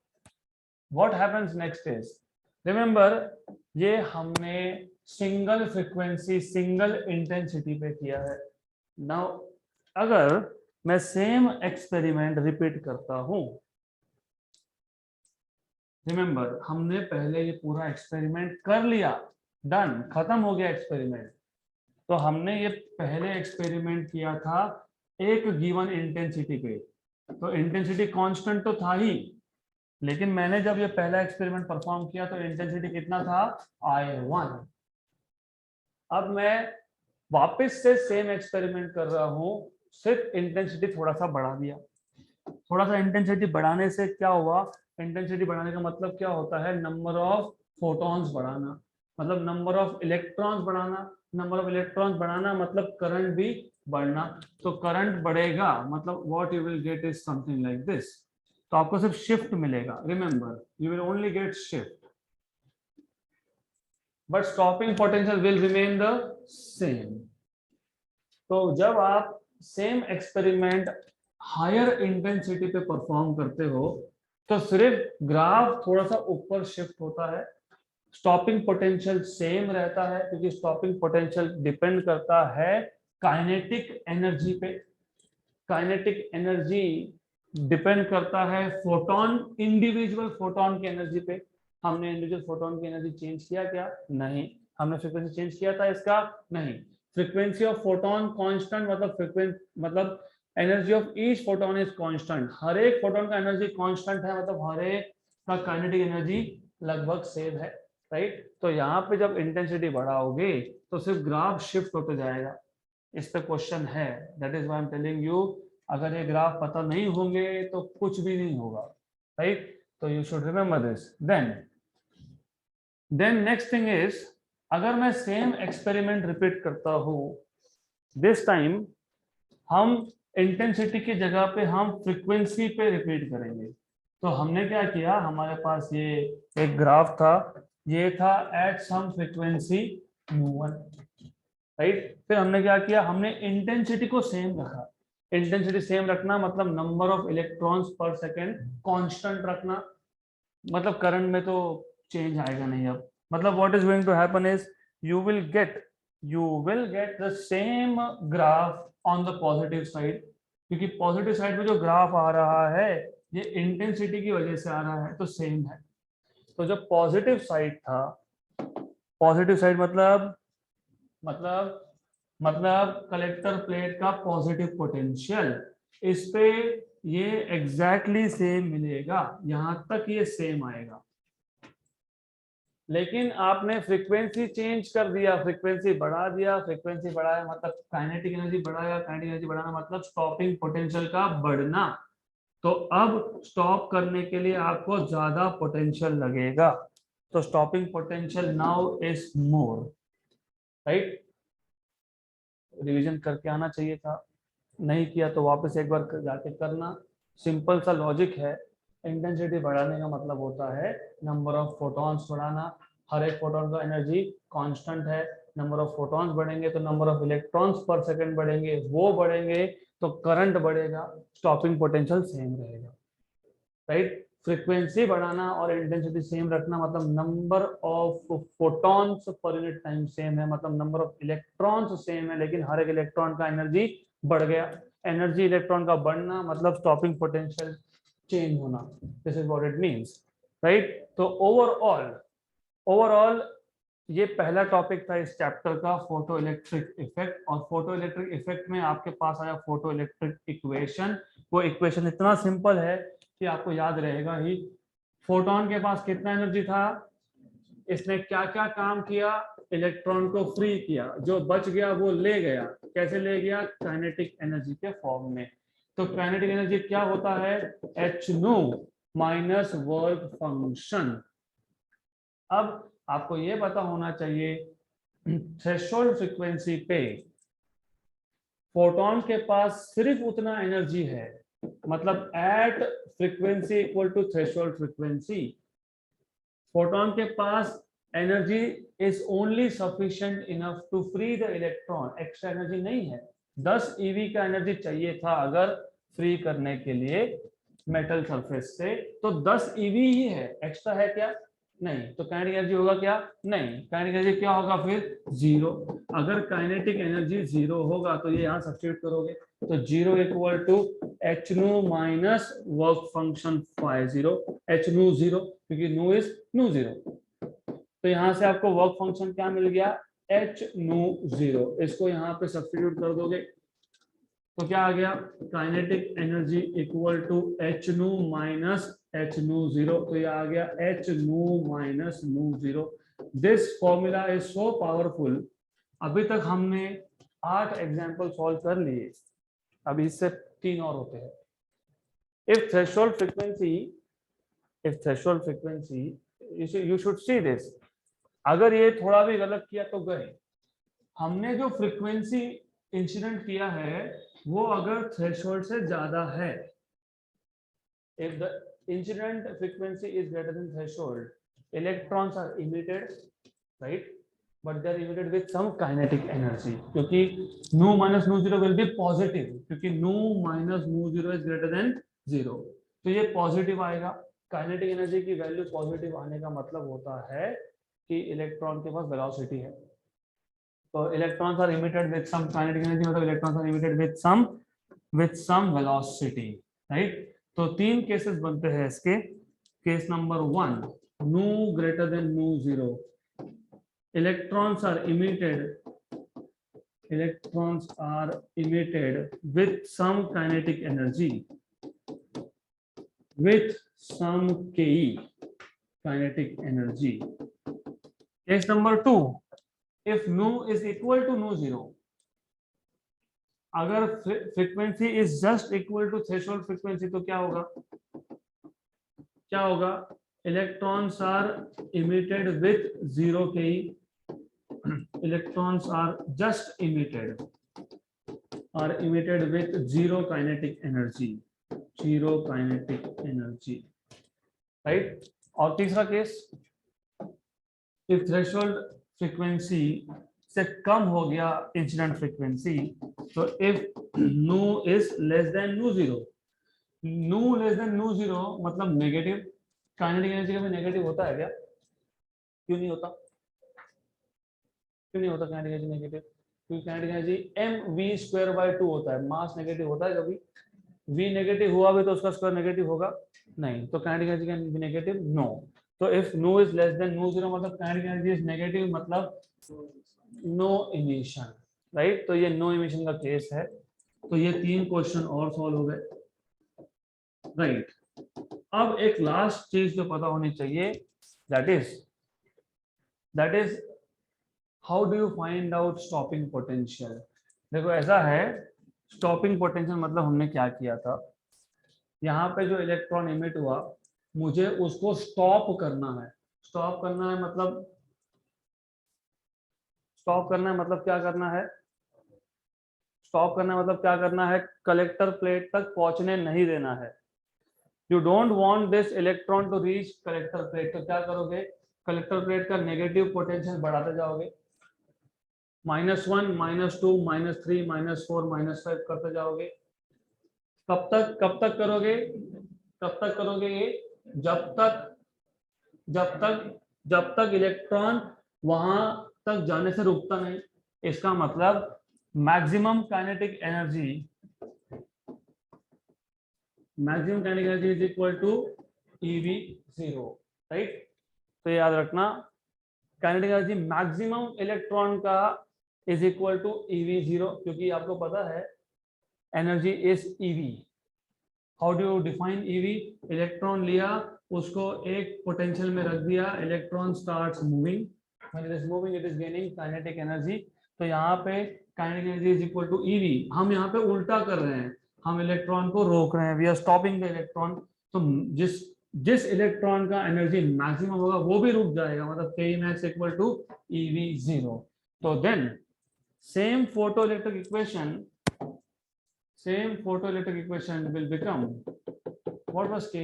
what happens next is, remember ये हमने सिंगल फ्रीक्वेंसी सिंगल इंटेंसिटी पे किया है. नाउ अगर मैं सेम एक्सपेरिमेंट रिपीट करता हूं, रिमेंबर हमने पहले ये पूरा एक्सपेरिमेंट कर लिया, डन, खत्म हो गया एक्सपेरिमेंट. तो हमने ये पहले एक्सपेरिमेंट किया था एक गिवन इंटेंसिटी पे, तो इंटेंसिटी कांस्टेंट तो था ही, लेकिन मैंने जब ये पहला एक्सपेरिमेंट परफॉर्म किया तो इंटेंसिटी कितना था, I1. अब मैं वापस से सेम एक्सपेरिमेंट कर रहा हूं, सिर्फ इंटेंसिटी थोड़ा सा बढ़ा दिया. थोड़ा सा इंटेंसिटी बढ़ाने से क्या हुआ, इंटेंसिटी बढ़ाने का मतलब क्या होता है, नंबर ऑफ फोटॉन्स बढ़ाना, मतलब नंबर ऑफ इलेक्ट्रॉन्स बढ़ाना. नंबर ऑफ इलेक्ट्रॉन्स बढ़ाना मतलब करंट भी बढ़ना. तो करंट बढ़ेगा मतलब what you will get is something like this. तो आपको सिर्फ शिफ्ट मिलेगा, remember you will only get shift, but stopping potential will remain the same. तो जब आप सेम एक्सपेरिमेंट हायर इंटेंसिटी पे परफॉर्म करते हो तो सिर्फ ग्राफ थोड़ा सा ऊपर शिफ्ट होता है, स्टॉपिंग पोटेंशियल सेम रहता है, क्योंकि स्टॉपिंग पोटेंशियल डिपेंड करता है काइनेटिक एनर्जी पे. काइनेटिक एनर्जी डिपेंड करता है फोटोन, इंडिविजुअल फोटोन की एनर्जी पे. हमने इंडिविजुअल फोटोन की एनर्जी चेंज किया क्या, नहीं. हमने फ्रीक्वेंसी चेंज किया था इसका, नहीं. फ्रीक्वेंसी ऑफ फोटोन कांस्टेंट, मतलब फ्रीक्वेंसी मतलब energy of each photon is constant. हर एक फोटोन का एनर्जी कांस्टेंट है, मतलब हर एक का काइनेटिक एनर्जी लगभग सेम है, राइट. तो यहाँ पे जब इंटेंसिटी बढ़ाओगे तो सिर्फ ग्राफ शिफ्ट होते जाएगा. इस पे क्वेश्चन है, that is why I am telling you, अगर ये ग्राफ पता नहीं होंगे तो कुछ भी नहीं होगा, राइट. तो you should remember this. Then next thing is, अगर मैं सेम एक्सपेरिमेंट रिपीट करता हूं, दिस टाइम हम इंटेंसिटी की जगह पे हम फ्रीक्वेंसी पे रिपीट करेंगे. तो हमने क्या किया, हमारे पास ये एक ग्राफ था, ये था at some frequency u1, right. फिर हमने क्या किया, हमने इंटेंसिटी को सेम रखा. इंटेंसिटी सेम रखना मतलब नंबर ऑफ इलेक्ट्रॉन्स पर सेकेंड कांस्टेंट रखना, मतलब करंट में तो चेंज आएगा नहीं. अब मतलब what is going to happen is you will get the same graph on the positive side, क्योंकि पॉजिटिव साइड में जो ग्राफ आ रहा है ये इंटेंसिटी की वजह से आ रहा है, तो सेम है. तो जो पॉजिटिव साइड था, पॉजिटिव साइड मतलब कलेक्टर प्लेट का पॉजिटिव पोटेंशियल, इस पे ये एग्जैक्टली सेम मिलेगा, यहां तक ये सेम आएगा. लेकिन आपने फ्रीक्वेंसी चेंज कर दिया, फ्रीक्वेंसी बढ़ा दिया, फ्रीक्वेंसी बढ़ाया मतलब काइनेटिक एनर्जी बढ़ाया, काइनेटिक एनर्जी बढ़ाना मतलब स्टॉपिंग पोटेंशियल का बढ़ना. तो अब स्टॉप करने के लिए आपको ज्यादा पोटेंशियल लगेगा, तो stopping potential now is more, right. Revision करके आना चाहिए था, नहीं किया तो वापस एक बार जाके करना. सिंपल सा लॉजिक है. इंटेंसिटी बढ़ाने का मतलब होता है नंबर ऑफ फोटॉन्स बढ़ाना. हर एक फोटोन का एनर्जी कांस्टेंट है, नंबर ऑफ फोटॉन्स बढ़ेंगे तो नंबर ऑफ इलेक्ट्रॉन्स पर सेकंड बढ़ेंगे, वो बढ़ेंगे तो करंट बढ़ेगा, स्टॉपिंग पोटेंशियल सेम रहेगा, राइट. फ्रीक्वेंसी बढ़ाना और इंटेंसिटी सेम रखना मतलब number of photons per unit time same है, मतलब नंबर ऑफ इलेक्ट्रॉन्स सेम है, लेकिन हर एक इलेक्ट्रॉन का एनर्जी बढ़ गया. एनर्जी इलेक्ट्रॉन का बढ़ना मतलब स्टॉपिंग पोटेंशियल चेंज होना. This is what it means, right. तो ओवरऑल ये पहला टॉपिक था इस चैप्टर का, फोटो इलेक्ट्रिक इफेक्ट. और फोटो इलेक्ट्रिक इफेक्ट में आपके पास आया फोटो इलेक्ट्रिक इक्वेशन. वो इक्वेशन इतना सिंपल है कि आपको याद रहेगा ही. फोटोन के पास कितना एनर्जी था, इसने क्या क्या काम किया, इलेक्ट्रॉन को फ्री किया, जो बच गया वो ले गया. कैसे ले गया, काइनेटिक एनर्जी के फॉर्म में. तो काइनेटिक एनर्जी क्या होता है, h nu minus work function. अब आपको ये पता होना चाहिए थ्रेशोल्ड फ्रीक्वेंसी पे फोटोन के पास सिर्फ उतना एनर्जी है, मतलब at frequency equal to threshold frequency photon के पास energy is only sufficient enough to free the electron, extra energy नहीं है। 10 ईवी का एनर्जी चाहिए था अगर फ्री करने के लिए मेटल सरफेस से, तो 10 ईवी ही है, एक्स्ट्रा है क्या? नहीं। तो काइनेटिक एनर्जी होगा क्या? नहीं। काइनेटिक एनर्जी क्या होगा फिर? जीरो। अगर काइनेटिक एनर्जी जीरो होगा तो ये यहाँ सब्स्टिट्यूट करोगे, तो zero equal to H nu minus work function phi zero, h nu zero क्योंकि न्यू इज न्यू जीरो। तो यहाँ से आपको वर्क फंक्शन क्या मिल गया? H nu zero. इसको यहाँ पे सब्स्टिट्यूट कर दोगे तो क्या आ गया? Kinetic energy equal to H nu minus h nu zero. तो ये आ गया h nu minus nu zero. This formula is so powerful. अभी तक हमने 8 एग्जाम्पल सॉल्व कर लिए, अभी इससे 3 और होते हैं। If threshold frequency you should see this, अगर ये थोड़ा भी गलत किया तो गए। हमने जो फ्रीक्वेंसी इंसिडेंट किया है वो अगर थ्रेशोल्ड से ज्यादा है, if the incident frequency is greater than threshold, electrons are emitted, right? But they are emitted with some kinetic energy, क्योंकि nu minus nu zero will be positive, क्योंकि nu minus nu zero is greater than zero, तो ये पॉजिटिव आएगा। काइनेटिक एनर्जी की वैल्यू पॉजिटिव आने का मतलब होता है कि इलेक्ट्रॉन के पास वेलोसिटी है। तो electrons are emitted with some kinetic energy, मतलब electrons are emitted with some velocity, right? तो 3 केसेस बनते हैं इसके। Case number 1, nu greater than nu zero, electrons are emitted with some kinetic energy, with some ke kinetic energy. Case number 2, if nu is equal to nu zero, अगर frequency is just equal to threshold frequency तो क्या होगा? Electrons are emitted with zero के, electrons are just emitted with zero kinetic energy, right? और तीसरा केस, इफ थ्रेशोल्ड फ्रीक्वेंसी से कम हो गया इंसिडेंट फ्रीक्वेंसी, तो if nu is less than nu zero, nu less than nu zero मतलब नेगेटिव। काइनेटिक एनर्जी का भी नेगेटिव होता है क्या? क्यों नहीं होता? Kinetic energy negative? क्योंकि काइनेटिक एनर्जी mv²/2 होता है, मास नेगेटिव होता है। कभी v नेगेटिव हुआ भी तो उसका स्क्वायर नेगेटिव होगा नहीं, तो kinetic energy can be negative? No. तो if nu is less than nu zero मतलब काइनेटिक एनर्जी इज नेगेटिव, मतलब नो इमिशन, राइट? तो ये नो इमिशन का केस है। तो ये 3 क्वेश्चन और सॉल्व हो गए, राइट? अब एक लास्ट चीज जो पता होनी चाहिए, that is how do you find out stopping potential. देखो ऐसा है, स्टॉपिंग पोटेंशियल मतलब हमने क्या किया था, यहाँ पे जो इलेक्ट्रॉन इमिट हुआ मुझे उसको स्टॉप करना है। स्टॉप करना है मतलब क्या करना है? कलेक्टर प्लेट तक पहुंचने नहीं देना है। You don't want this electron to reach collector plate, तो क्या करोगे? कलेक्टर प्लेट का नेगेटिव पोटेंशियल बढ़ाते जाओगे, -1, -2, -3, -4, -5 करते जाओगे। कब तक करोगे ये? जब तक इलेक्ट्रॉन वहां तक जाने से रुकता नहीं। इसका मतलब maximum kinetic energy is equal to EV0, राइट? तो याद रखना, काइनेटिक एनर्जी मैक्सिमम इलेक्ट्रॉन का इज इक्वल टू EV0, क्योंकि आपको पता है energy is EV। How do you define EV? Electron लिया, उसको एक पोटेंशियल में रख दिया, electron starts moving, when it is moving it is gaining kinetic energy. तो यहाँ पे kinetic energy is equal to EV। हम यहाँ पे उल्टा कर रहे हैं, हम इलेक्ट्रॉन को रोक रहे हैं, we are stopping the electron. तो जिस इलेक्ट्रॉन का एनर्जी मैक्सिमम होगा वो भी रुक जाएगा, मतलब Ke max equal to EV0। तो then same photoelectric equation will become, what was Ke?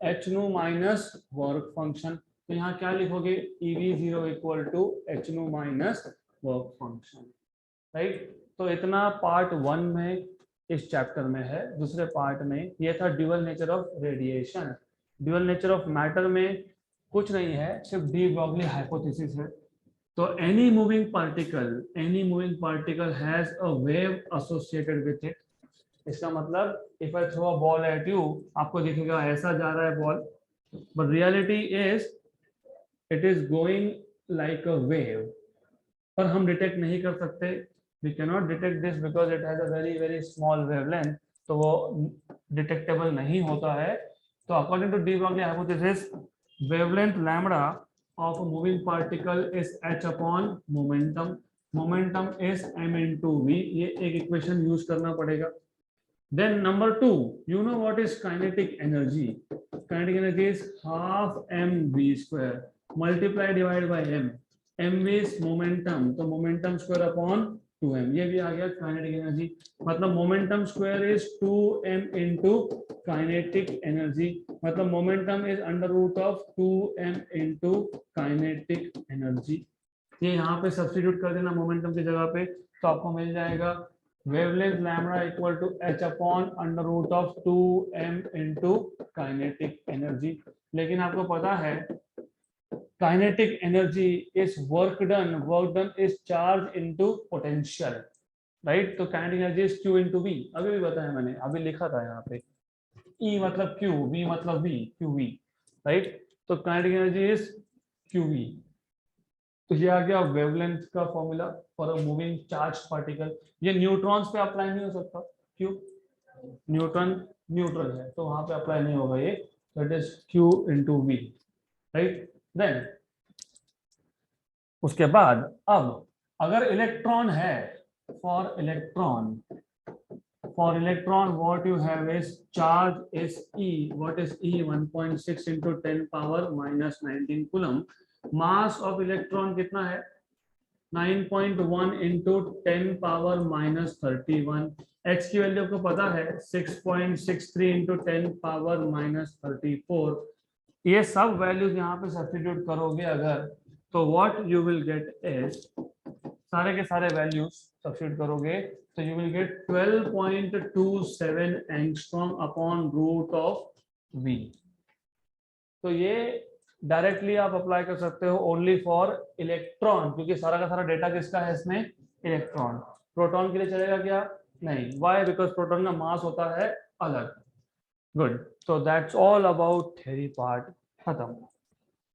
H nu minus work function, तो यहाँ क्या लिखोगे, EV0 equal to h nu minus work function, right. तो इतना पार्ट 1 में इस चैप्टर में है। दूसरे पार्ट में ये था dual nature of radiation. Dual nature of matter में कुछ नहीं है, सिर्फ डी ब्रॉगली हाइपोथेसिस है। तो any moving particle has a wave associated with it. इसका मतलब if I throw a ball at you, आपको दिखेगा ऐसा जा रहा है ball, but reality is it is going like a wave. पर हम डिटेक्ट नहीं कर सकते, we can not detect this because it has a very very small wavelength, तो वो डिटेक्टेबल नहीं होता है। तो according to de Broglie hypothesis, wavelength lambda of a moving particle is h upon momentum. Momentum is m into v. ये एक इक्वेशन यूज करना पड़ेगा। Then number 2, you know what is kinetic energy? Kinetic energy is half mv square multiply divided by m. mv is momentum, तो momentum square upon 2m, ये भी आ गया काइनेटिक एनर्जी। मतलब momentum square is 2m into kinetic energy, मतलब momentum is under root of 2m into kinetic energy. ये यहाँ पे सब्स्टिट्यूट कर देना मोमेंटम की जगह पे, तो आपको मिल जाएगा wavelength lambda equal to h upon under root of 2m into kinetic energy. लेकिन आपको पता है kinetic energy is work done is charge into potential, right? तो kinetic energy is q into v, अभी भी बताया मैंने, अभी लिखा था यहाँ पे, E मतलब q, v मतलब v, qv, right? तो kinetic energy is qv। तो ये आ गया वेवलेंथ का formula for a moving charge particle. ये न्यूट्रॉन्स पे अप्लाई नहीं हो सकता, क्यों? न्यूट्रॉन न्यूट्रल है तो वहां पे अप्लाई नहीं होगा ये, that is q into v, right. Then उसके बाद अब अगर इलेक्ट्रॉन है, for electron what you have is charge is E, what is E, 1.6 into 10 power minus 19 coulomb. Mass of electron कितना है, 9.1 into 10 power minus 31। x की वैल्यू आपको पता है 6.63 into 10 power minus 34। ये सब वैल्यूज यहाँ पे सब्स्टिट्यूट करोगे अगर, तो what you will get is, सारे के सारे वैल्यूज सब्स्टिट्यूट करोगे तो you will get 12.27 angstrom upon root of v। तो ये डायरेक्टली आप अप्लाई कर सकते हो ओनली फॉर इलेक्ट्रॉन, क्योंकि सारा का सारा डेटा किसका है इसमें, इलेक्ट्रॉन। प्रोटॉन के लिए चलेगा क्या, नहीं, व्हाई, बिकॉज प्रोटॉन का मास होता है अलग। Good, so that's all about theory part खत्म।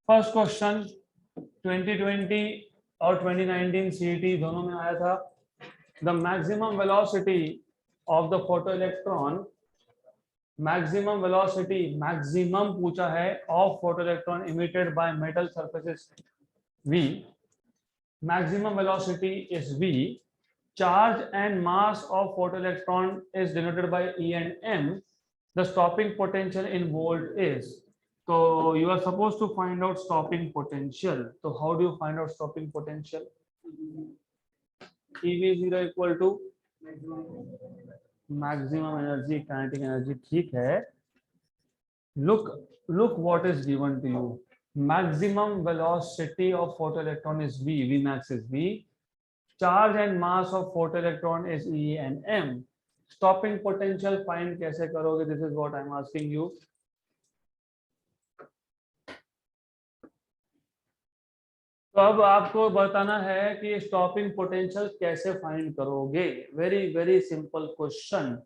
फर्स्ट क्वेश्चन 2020 और 2019 CET दोनों में आया था। The maximum velocity of the photoelectron, maximum velocity, maximum पूछा है of photoelectron emitted by metal surfaces V, maximum velocity is V, charge and mass of photoelectron is denoted by E and M, the stopping potential in volt is, so you are supposed to find out stopping potential. So how do you find out stopping potential? EV0 equal to maximum energy, kinetic energy, ठीक है। look what is given to you, maximum velocity of photoelectron is V, Vmax is V, charge and mass of photoelectron is E and M, stopping potential find कैसे करोगे, this is what I am asking you। तो अब आपको बताना है कि स्टॉपिंग पोटेंशियल कैसे फाइंड करोगे। Very very simple question.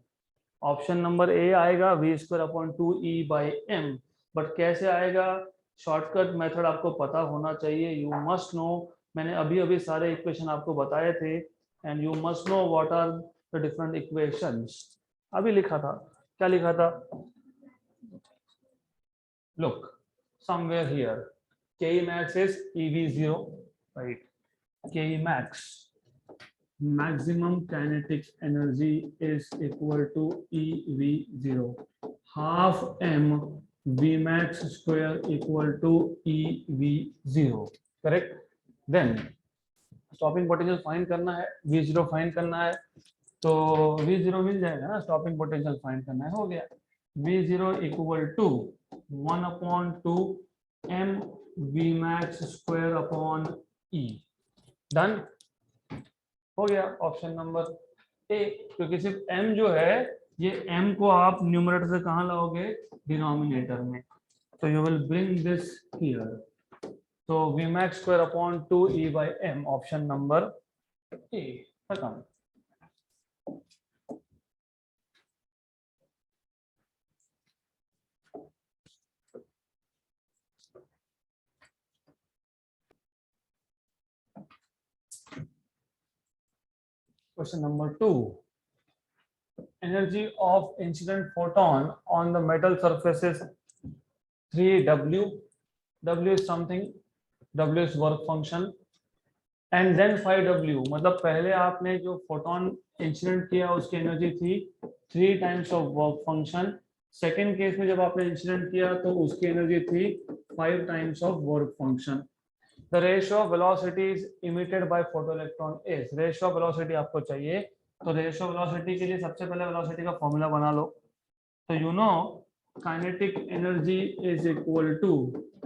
Option number ए आएगा v²/2E/m, बट कैसे आएगा, शॉर्टकट मेथड आपको पता होना चाहिए, यू मस्ट नो। मैंने अभी अभी सारे इक्वेशन आपको बताए थे and you must know what are the different equations. अभी लिखा था, क्या लिखा था, look somewhere here, Ke max is EV0, right? Ke max, maximum kinetic energy is equal to EV0, half m Vmax square equal to EV0, correct? Then stopping potential find करना है, V0 find करना है, तो V0 मिल जाएगा ना, stopping potential find करना है, हो गया। V0 equal to 1/2 m v max square upon e. Done हो गया ऑप्शन नंबर ए, क्योंकि सिर्फ m जो है ये m को आप न्यूमरेटर से कहाँ लाओगे, डिनोमिनेटर में, तो you will bring this here, तो V max square upon 2e by m, option number A खत्म। Question number 2. Energy of incident photon on the metal surface is 3W. W is something, W is work function, and then 5W, मतलब पहले आपने जो फोटोन इंसिडेंट किया उसकी एनर्जी थी 3 times of work function. Second case में जब आपने इंसिडेंट किया तो उसकी एनर्जी थी 5 times of work function. The ratio of velocities emitted by photoelectron is, ratio of velocity आपको चाहिए, तो ratio of velocity के लिए सबसे पहले velocity का फॉर्मूला बना लो। तो you know kinetic energy is equal to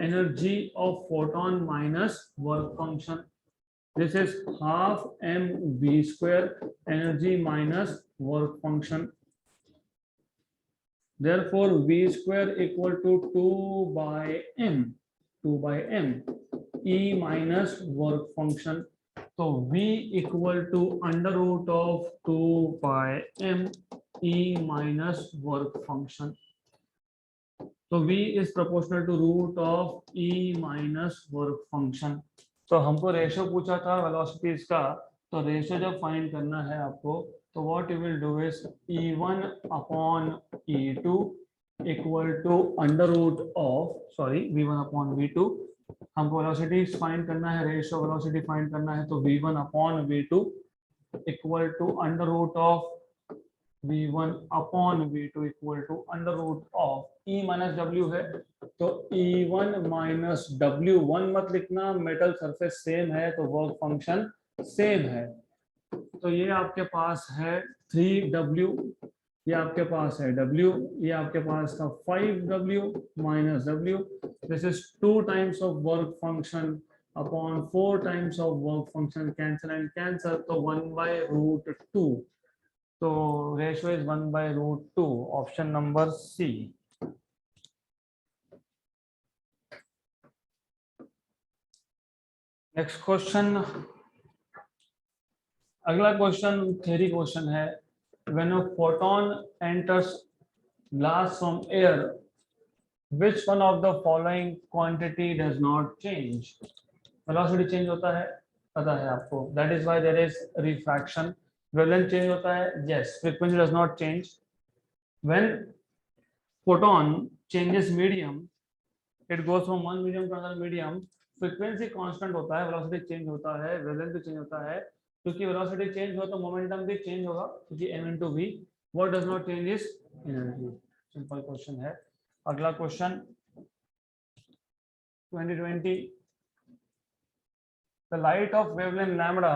energy of photon minus work function. This is half mv square, energy minus work function. Therefore v square equal to 2 by m, 2 by m, e minus work function, तो v equal to under root of 2 by m e minus work function, तो v is proportional to root of e minus work function। तो हमको रेशियो पूछा था वेलोसिटीज का, तो रेशियो जब फाइंड करना है आपको, तो what you will do is e1 upon e2 equal to under root of, sorry v1 upon v2, हमको वेलोसिटी फाइंड करना है, रेशियो वेलोसिटी फाइंड करना है, तो v1 upon v2 equal to under root of v1 upon v2 equal to under root of e minus w है, तो e1 माइनस w, 1 मत लिखना, मेटल सरफेस सेम है तो वर्क फंक्शन सेम है, तो ये आपके पास है 3w, ये आपके पास है w, ये आपके पास था 5w minus w, this is 2 times of work function upon 4 times of work function, cancel and cancel, तो 1 बाय रूट 2, तो ratio is 1 by root 2, option number C. Next question, अगला क्वेश्चन थ्योरी क्वेश्चन है, when a photon enters glass from air, which one of the following quantity does not change? velocity change होता है, पता है आपको, that is why there is refraction। wavelength change होता है, yes। frequency does not change। when photon changes medium, it goes from one medium to another medium, frequency constant होता है, velocity change होता है, wavelength भी change होता है, क्योंकि velocity change हो तो momentum भी change होगा, क्योंकि m into v। what does not change is energy। Simple question है। अगला question 2020, the light of wavelength lambda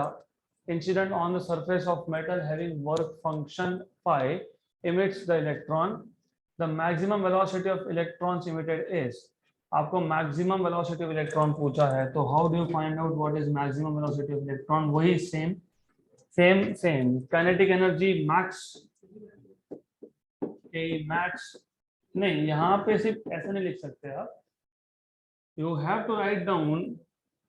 incident on the surface of metal having work function phi emits the electron, the maximum velocity of electrons emitted is, आपको maximum velocity of electron पूछा है, तो how do you find out what is maximum velocity of electron? वही same kinetic energy max, max नहीं, यहाँ पे सिर्फ ऐसा नहीं लिख सकते आप, you have to write down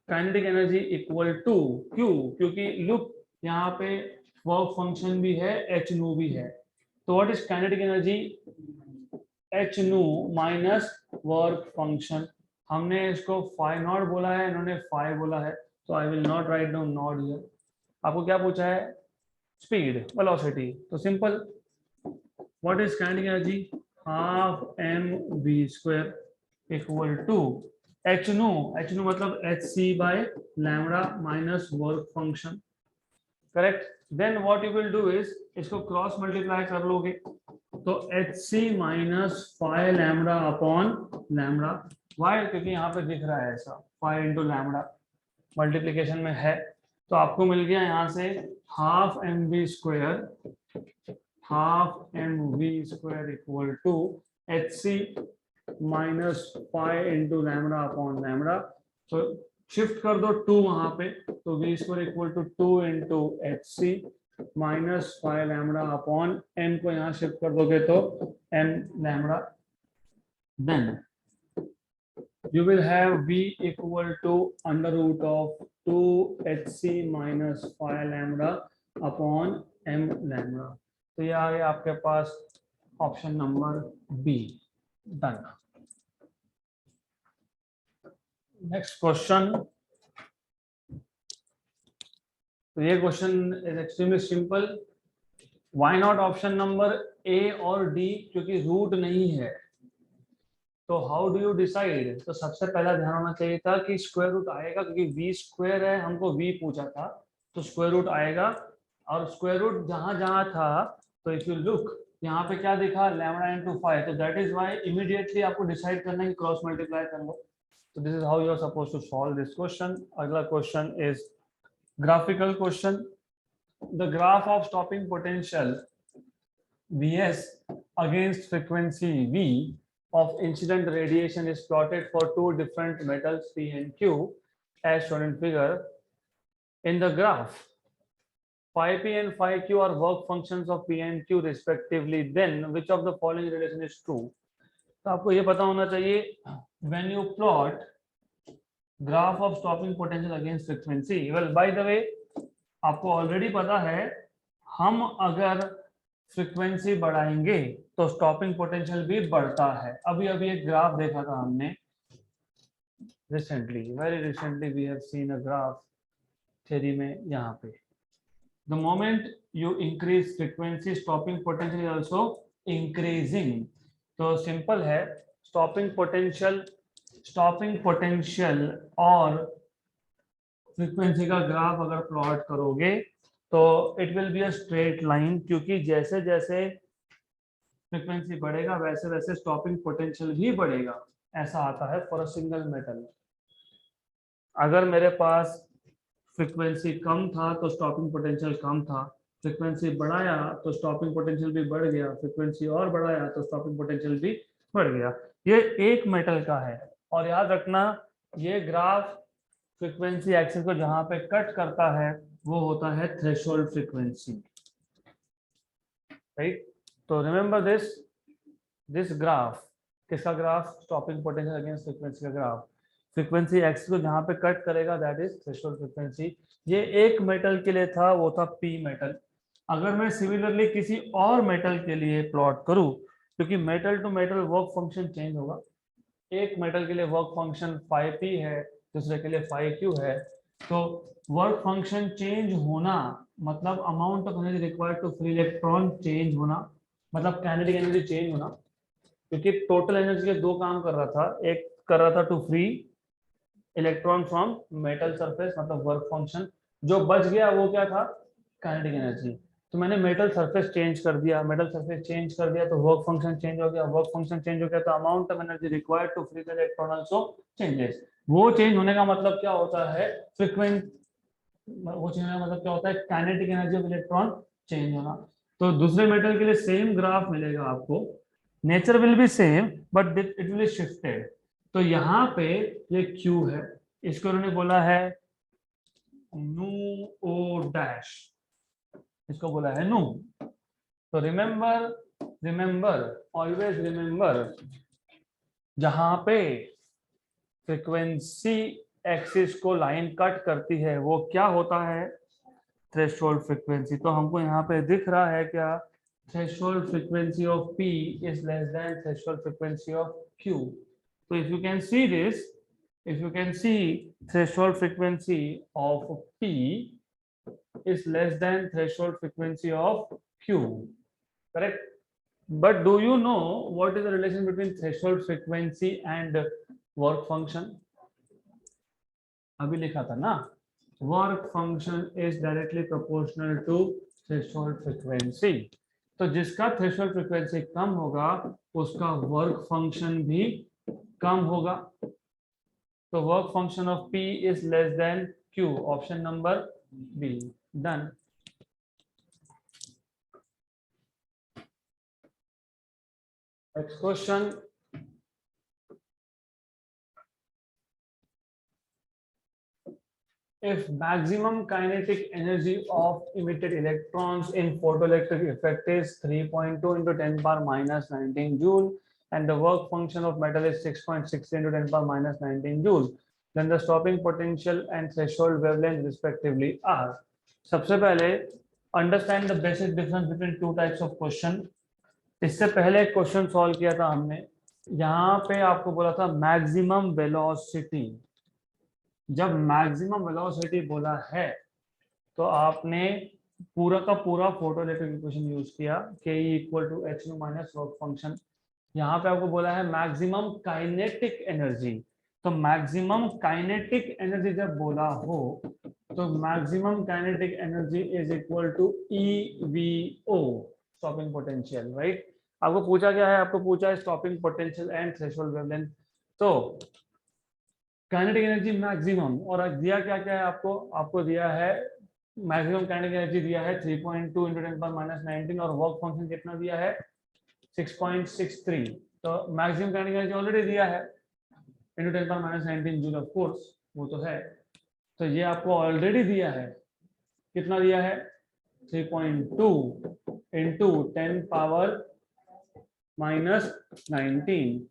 kinetic energy equal to, क्यों, क्योंकि लुक यहाँ पे वर्क फंक्शन भी है, एच न्यू भी है, तो what is kinetic energy, H nu minus work function, हमने इसको फाई नॉट बोला है, इन्होंने फाई बोला है, तो I will not write down not here. आपको क्या पूछा है, स्पीड वेलोसिटी, तो simple, what is kinetic energy, half mv square equal to h nu मतलब hc by lambda minus work function, correct। then what you will do is इसको क्रॉस मल्टीप्लाई कर लोगे, तो hc minus phi lambda upon lambda, why, क्योंकि यहाँ पे दिख रहा है ऐसा phi into lambda मल्टीप्लीकेशन में है, तो आपको मिल गया यहाँ से half mv square, half mv square equal to hc minus phi into lambda upon lambda, तो शिफ्ट कर दो 2 वहां पे, तो v square equal to 2 into H C minus 5 lambda upon m को यहाँ शिफ्ट कर दोगे तो m lambda, then you will have v equal to under root of 2 hc minus 5 lambda upon m lambda। तो ये आ गया आपके पास option number B, done. Next question, तो ये question is extremely simple. Why not option number A और डी, क्योंकि रूट नहीं है। तो हाउ डू यू डिसाइड, तो सबसे पहला ध्यान होना चाहिए था कि स्क्वायर रूट आएगा, क्योंकि वी स्क्वायर है, हमको वी पूछा था, तो स्क्वायर रूट आएगा। और स्क्वायर रूट जहां जहां था, तो इफ यू लुक यहाँ पे क्या दिखा, लैम्डा इनटू 5, तो दैट इज व्हाई इमीडिएटली आपको डिसाइड करना है कि क्रॉस मल्टीप्लाई कर लो। तो this is how you are suppose to solve this question. अगला question is graphical question. The graph of stopping potential Vs against frequency V of incident radiation is plotted for two different metals P and Q as shown in figure. In the graph, phi P and phi Q are work functions of P and Q respectively. Then which of the following relation is true? तो आपको ये पता होना चाहिए, when you plot graph of stopping potential against frequency, well by the way आपको ऑलरेडी पता है, हम अगर फ्रीक्वेंसी बढ़ाएंगे तो स्टॉपिंग पोटेंशियल भी बढ़ता है। अभी अभी एक ग्राफ देखा था हमने recently, very recently we have seen a graph theory में, यहाँ पे the moment you increase frequency stopping potential is also increasing. तो सिंपल है, स्टॉपिंग पोटेंशियल और फ्रीक्वेंसी का ग्राफ अगर प्लॉट करोगे तो it will be a straight line, क्योंकि जैसे जैसे फ्रीक्वेंसी बढ़ेगा वैसे वैसे स्टॉपिंग पोटेंशियल भी बढ़ेगा। ऐसा आता है फॉर अ सिंगल मेटल। अगर मेरे पास फ्रीक्वेंसी कम था तो स्टॉपिंग पोटेंशियल कम था, फ्रीक्वेंसी बढ़ाया तो स्टॉपिंग पोटेंशियल भी बढ़ गया, फ्रीक्वेंसी और बढ़ाया तो स्टॉपिंग पोटेंशियल भी बढ़ गया। ये एक मेटल का है। और याद रखना, ये ग्राफ फ्रीक्वेंसी एक्सिस को जहां पे कट करता है वो होता है थ्रेशोल्ड फ्रीक्वेंसी, राइट। तो रिमेंबर दिस ग्राफ, किसका graph, stopping potential against frequency का ग्राफ। फ्रीक्वेंसी एक्सिस को जहां पे कट करेगा दैट इज थ्रेशोल्ड फ्रीक्वेंसी। ये एक मेटल के लिए था, वो था पी मेटल। अगर मैं सिमिलरली किसी और मेटल के लिए प्लॉट करूं, क्योंकि metal to metal work function change होगा, एक मेटल के लिए वर्क फंक्शन 5p है, दूसरे के लिए 5q है, तो वर्क फंक्शन चेंज होना मतलब amount of energy required to free electron change होना, मतलब काइनेटिक एनर्जी चेंज होना। क्योंकि टोटल एनर्जी के दो काम कर रहा था, एक कर रहा था to free electron from metal surface, मतलब वर्क फंक्शन, जो बच गया वो क्या था, काइनेटिक एनर्जी। तो मैंने मेटल सरफेस चेंज कर दिया, मेटल सरफेस चेंज कर दिया तो वर्क फंक्शन चेंज हो गया, वर्क फंक्शन चेंज हो गया तो amount of energy required to free the electron also changes. वो चेंज होने का मतलब क्या होता है, फ्रीक्वेंट, वो चेंज होने का मतलब क्या होता है, kinetic energy of electron change होना। तो दूसरे मेटल के लिए सेम ग्राफ मिलेगा आपको, nature will be same but it will be shifted. तो यहाँ पे ये Q है, इसको उन्होंने बोला है नू ओ डैश, इसको बोला है नू। तो रिमेंबर ऑलवेज रिमेंबर, जहां पे फ्रीक्वेंसी एक्सिस को लाइन कट करती है वो क्या होता है, थ्रेशोल्ड फ्रीक्वेंसी। तो हमको यहाँ पे दिख रहा है क्या, threshold frequency of P is less then threshold frequency of Q। So if you can see this, if you can see threshold frequency of P is less than threshold frequency of Q, correct? But do you know what is the relation between threshold frequency and work function? अभी लिखा था ना, work function is directly proportional to threshold frequency। तो जिसका थ्रेशोल्ड फ्रीक्वेंसी कम होगा उसका वर्क फंक्शन भी कम होगा। तो work function of P is less than Q, option number B, done. Next question, if maximum kinetic energy of emitted electrons in photoelectric effect is 3.2 into 10 power minus 19 joule and the work function of metal is 6.6 into 10 power minus 19 joule, then the stopping potential and threshold wavelength respectively are. सबसे पहले understand the basic difference between two types of question. इससे पहले एक क्वेश्चन सॉल्व किया था हमने, यहाँ पे आपको बोला था मैक्सिमम वेलोसिटी. जब मैक्सिमम वेलोसिटी बोला है तो आपने पूरा का पूरा फोटोइलेक्ट्रिक इक्वेशन यूज किया, K equal to H nu minus work function. यहाँ पे आपको बोला है मैक्सिमम काइनेटिक एनर्जी. तो मैक्सिमम काइनेटिक एनर्जी जब बोला हो तो maximum kinetic energy is equal to EVO, stopping potential, right. आपको पूछा क्या है, आपको पूछा है stopping potential and threshold wavelength. तो काइनेटिक एनर्जी मैक्सिमम और दिया क्या क्या है आपको, आपको दिया है मैक्सिमम काइनेटिक एनर्जी दिया है 3.2 into 10 power minus 19 और वर्क फंक्शन कितना दिया है 6.63. तो मैक्सिमम काइनेटिक एनर्जी ऑलरेडी दिया है into 10 power minus 19 joule, of course वो तो है. तो ये आपको ऑलरेडी दिया है, कितना दिया है 3.2 into 10 power minus 19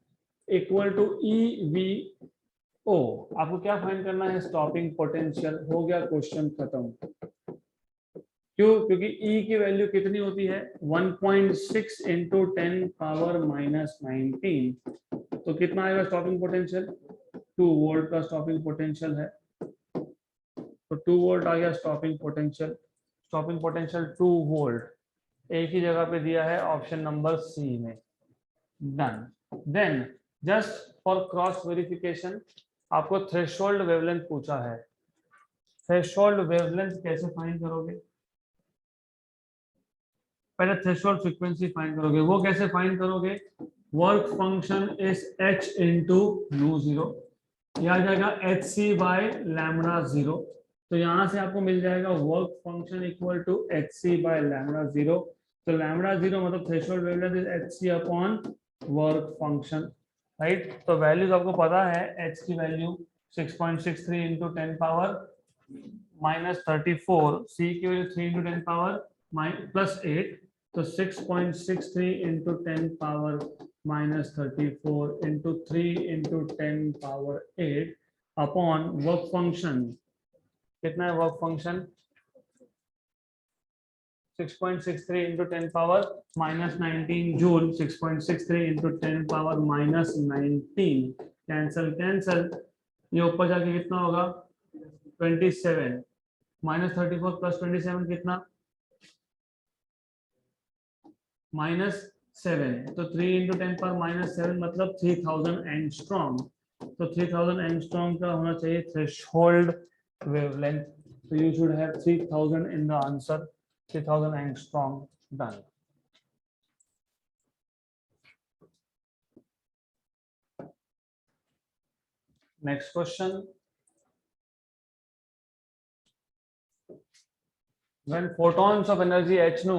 equal to EVO. आपको क्या फाइंड करना है, स्टॉपिंग पोटेंशियल. हो गया क्वेश्चन खत्म. क्यों, क्योंकि E की वैल्यू कितनी होती है 1.6 into 10 power minus 19. तो कितना आएगा स्टॉपिंग पोटेंशियल, 2 वोल्ट का स्टॉपिंग पोटेंशियल है. तो 2 वोल्ट आ गया stopping potential. Stopping potential 2 volt एक ही जगह पे दिया है ऑप्शन नंबर सी में. Done. Then just for cross verification आपको थ्रेशोल्ड वेवलेंथ पूछा है. थ्रेशोल्ड वेवलेंथ कैसे फाइंड करोगे, पहले थ्रेशोल्ड फ्रीक्वेंसी फाइंड करोगे. वो कैसे फाइंड करोगे, work function is h into mu zero, यह आ जाएगा hc बाय लैम्डा जीरो. तो यहां से आपको मिल जाएगा work function equal to hc by lambda zero. तो लैम्डा जीरो मतलब threshold wavelength is hc upon work function, right. तो वैल्यूज आपको पता है, h की value 6.63 into 10 power minus 34, c की वैल्यू 3 इंटू 10 पावर प्लस 8. तो 6.63 into 10 power minus 34 into 3 into 10 power 8 upon work function. कितना है work function 6.63 into 10 power minus 19 joule. 6.63 into 10 power minus 19 cancel cancel, ये ऊपर जाके कितना होगा 27 माइनस 34 प्लस 27 कितना -7. तो 3 इंटू 10 पावर -7 मतलब 3000 एंगस्ट्रॉम. तो 3000 एंगस्ट्रॉम का होना चाहिए थ्रेशोल्ड वेवलेंथ. तो you should have 3000 in the answer. 3000 angstrom. Done. Next question. When photons of energy h nu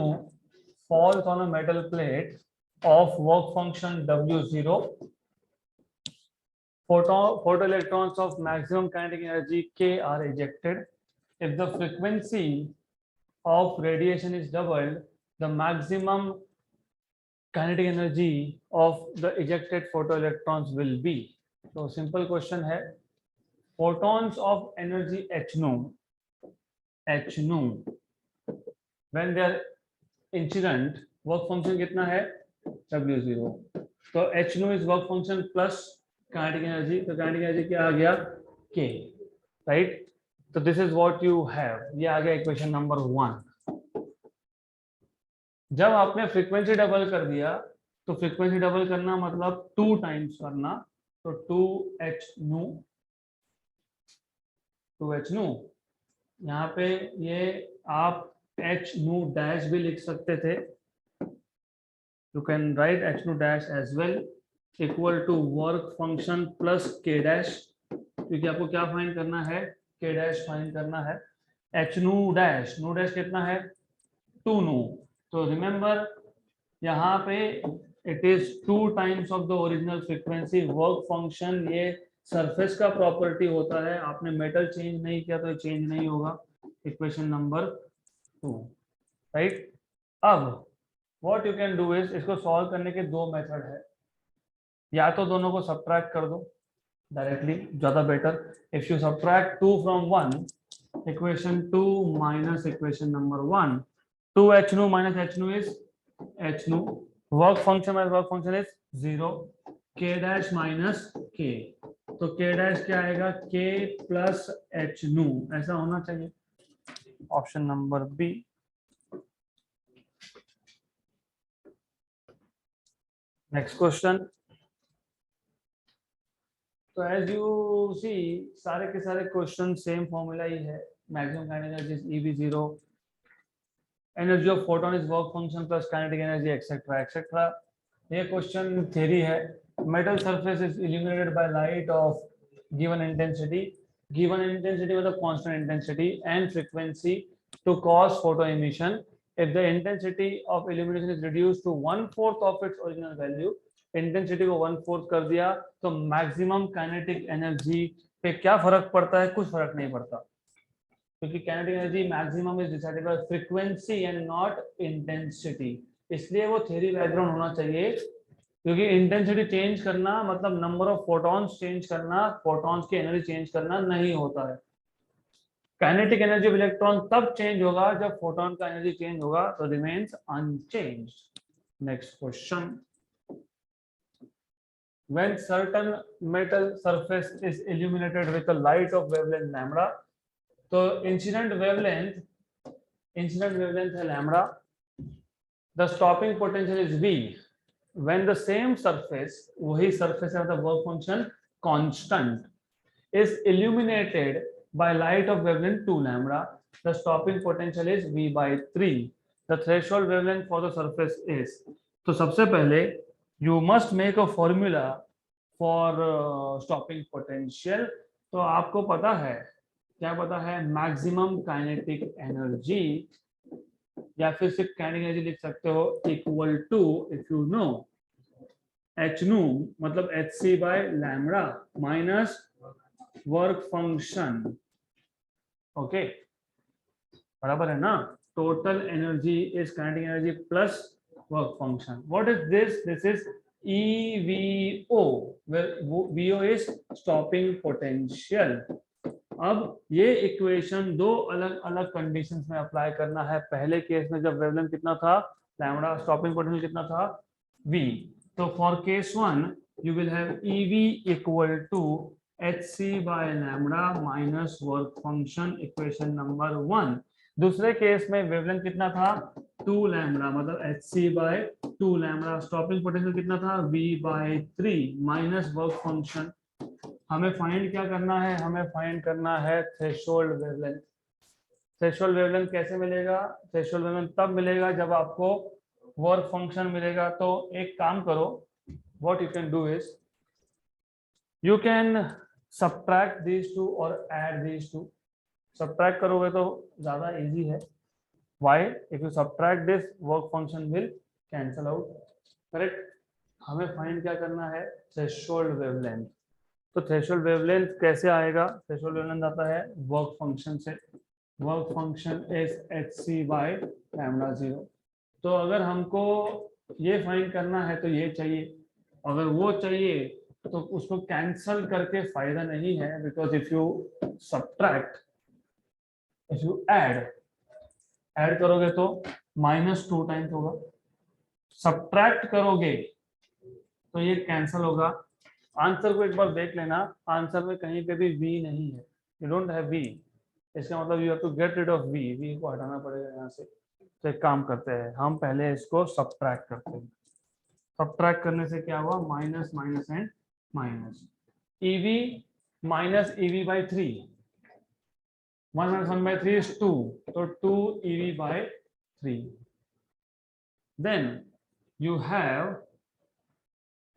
falls on a metal plate of work function W0, photoelectrons of maximum kinetic energy K are ejected. If the frequency of radiation is doubled, the maximum kinetic energy of the ejected photoelectrons will be. So simple question है, photons of energy h nu when they are incident, work function कितना है W0. तो h nu is work function plus kinetic energy. तो kinetic energy क्या आ गया K, right. तो this is what you have. ये आ गया इक्वेशन नंबर 1. जब आपने फ्रीक्वेंसी डबल कर दिया, तो फ्रीक्वेंसी डबल करना मतलब 2 टाइम्स करना. तो 2h nu यहाँ पे ये आप h nu डैश भी लिख सकते थे. You can write h nu dash as well equal to work function plus k dash, क्योंकि आपको क्या फाइंड करना है k डैश फाइंड करना है. h nu डैश कितना है 2 nu. तो रिमेंबर यहाँ पे it is 2 times of the original frequency. Work function ये सरफेस का प्रॉपर्टी होता है, आपने मेटल चेंज नहीं किया तो चेंज नहीं होगा। Equation number 2, right. अब what you can do is, इसको सॉल्व करने के दो मेथड है, या तो दोनों को सब्ट्रैक्ट कर दो डायरेक्टली, ज्यादा better. If you subtract 2 from 1, equation 2 minus equation number 1, 2h nu minus hnu is hnu, work function is 0, k dash minus k, तो k dash क्या आएगा, k plus hnu, ऐसा होना चाहिए। Option number B. Next question. तो एज यू सी सारे के सारे क्वेश्चन सेम फॉर्मूला ही है, maximum kinetic energy is EV0, energy of photon is work function plus kinetic energy etcetera etcetera. ये क्वेश्चन थ्योरी है। Metal surface is illuminated by light of given intensity, given intensity मतलब constant intensity and frequency to cause photo emission. If the intensity of illumination is reduced to 1/4 of its original value, intensity को 1/4 कर दिया तो मैक्सिमम काइनेटिक एनर्जी पे क्या फर्क पड़ता है, कुछ फर्क नहीं पड़ता, क्योंकि kinetic energy maximum is decided by frequency and not intensity. इसलिए वो थ्योरी बैकग्राउंड होना चाहिए, क्योंकि इंटेंसिटी चेंज करना मतलब नंबर ऑफ फोटॉन्स चेंज करना, फोटॉन्स की एनर्जी चेंज करना नहीं होता है। काइनेटिक एनर्जी ऑफ इलेक्ट्रॉन तब चेंज होगा जब फोटॉन का एनर्जी चेंज होगा, तो remains unchanged. Next question. When certain metal surface is illuminated with a light of wavelength lambda, तो incident wavelength है lambda, the stopping potential is V. When the same surface, वही surface है मतलब work function constant, is illuminated by light of wavelength 2 lambda, the stopping potential is V by 3. The threshold wavelength for the surface is, तो सबसे पहले you must make a formula for stopping potential। तो आपको पता है, क्या पता है, मैक्सिमम काइनेटिक एनर्जी, या फिर सिर्फ काइनेटिक एनर्जी लिख सकते हो, equal to, if you know, H nu मतलब hc by lambda minus work function. Okay, बराबर है ना। Total energy is kinetic energy plus work function. What is this? This is EVO, where VO is stopping potential। अब ये इक्वेशन दो अलग अलग कंडीशंस में अप्लाई करना है। पहले केस में जब वेवलेंथ कितना था लैम्बडा, स्टॉपिंग पोटेंशियल कितना था V, तो for case 1 you will have EV equal to hc by lambda minus work function, equation number 1। दूसरे केस में वेवलेंथ कितना था 2 लैम्बडा मतलब hc by 2 lambda, stopping potential कितना था V by 3 minus work function. हमें फाइंड क्या करना है, हमें फाइंड करना है थ्रेशोल्ड वेवलेंथ। थ्रेशोल्ड वेवलेंथ कैसे मिलेगा? थ्रेशोल्ड वेवलेंथ तब मिलेगा जब आपको वर्क फंक्शन मिलेगा। तो एक काम करो, what you can do is you can subtract these two और ऐड दीज टू। सब्ट्रैक्ट करोगे तो ज्यादा इजी है। Why? If you subtract this, work function will cancel out. Correct? हमें फाइंड क्या करना है? Threshold wavelength. तो थ्रेशोल्ड वेवलेंथ कैसे आएगा? थ्रेशोल्ड वेवलेंथ आता है वर्क फंक्शन से। Work function is hc by lambda 0। तो अगर हमको ये फाइंड करना है तो ये चाहिए, अगर वो चाहिए तो उसको कैंसल करके फायदा नहीं है, because if you subtract, if you add करोगे तो -2 टाइम्स होगा, सब्ट्रैक्ट करोगे तो ये कैंसल होगा। आंसर को एक बार देख लेना, आंसर में कहीं पे भी v नहीं है, यू डोंट हैव v, इसका मतलब you have to get rid of v को हटाना पड़ेगा यहाँ से। तो एक काम करते हैं, हम पहले इसको सब्ट्रैक्ट करते हैं। सब्ट्रैक्ट करने से क्या हुआ? Minus minus and minus, EV minus EV by 3, 1 minus 1 by 3 is 2, so 2 EV by 3. Then you have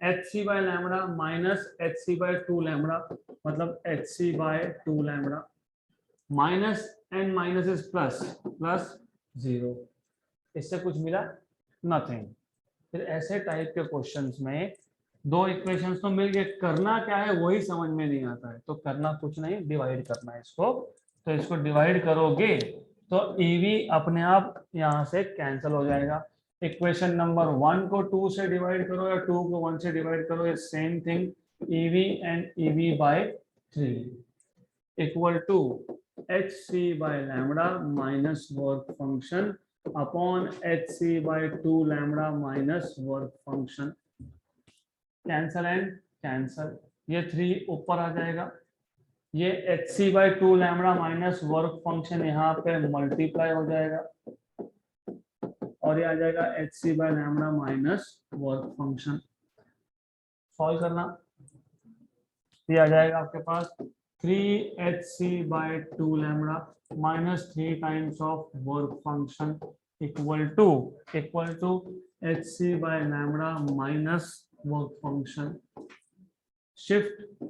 hc by lambda minus hc by 2 lambda, मतलब hc by 2 lambda, minus and minus is plus 0। इससे कुछ मिला? नथिंग। फिर ऐसे टाइप के क्वेश्चंस में दो इक्वेशंस तो मिल गए, करना क्या है वही समझ में नहीं आता है। तो करना कुछ नहीं, डिवाइड करना है इसको। तो इसको डिवाइड करोगे तो ईवी अपने आप यहाँ से कैंसिल हो जाएगा। इक्वेशन नंबर 1 को 2 से डिवाइड करो या 2 को 1 से डिवाइड करो, ये same thing, EV and EV by 3 equal to H C by lambda minus work function upon H C by 2 lambda minus work function. Cancel and cancel, ये 3 ऊपर आ जाएगा, ये H C by 2 lambda minus work function यहाँ पे मल्टीप्लाई हो जाएगा और ये आ जाएगा H C by lambda minus work function. Solve करना, ये आ जाएगा आपके पास 3hc by 2 lambda minus 3 times of work function equal to H C by lambda minus work function. Shift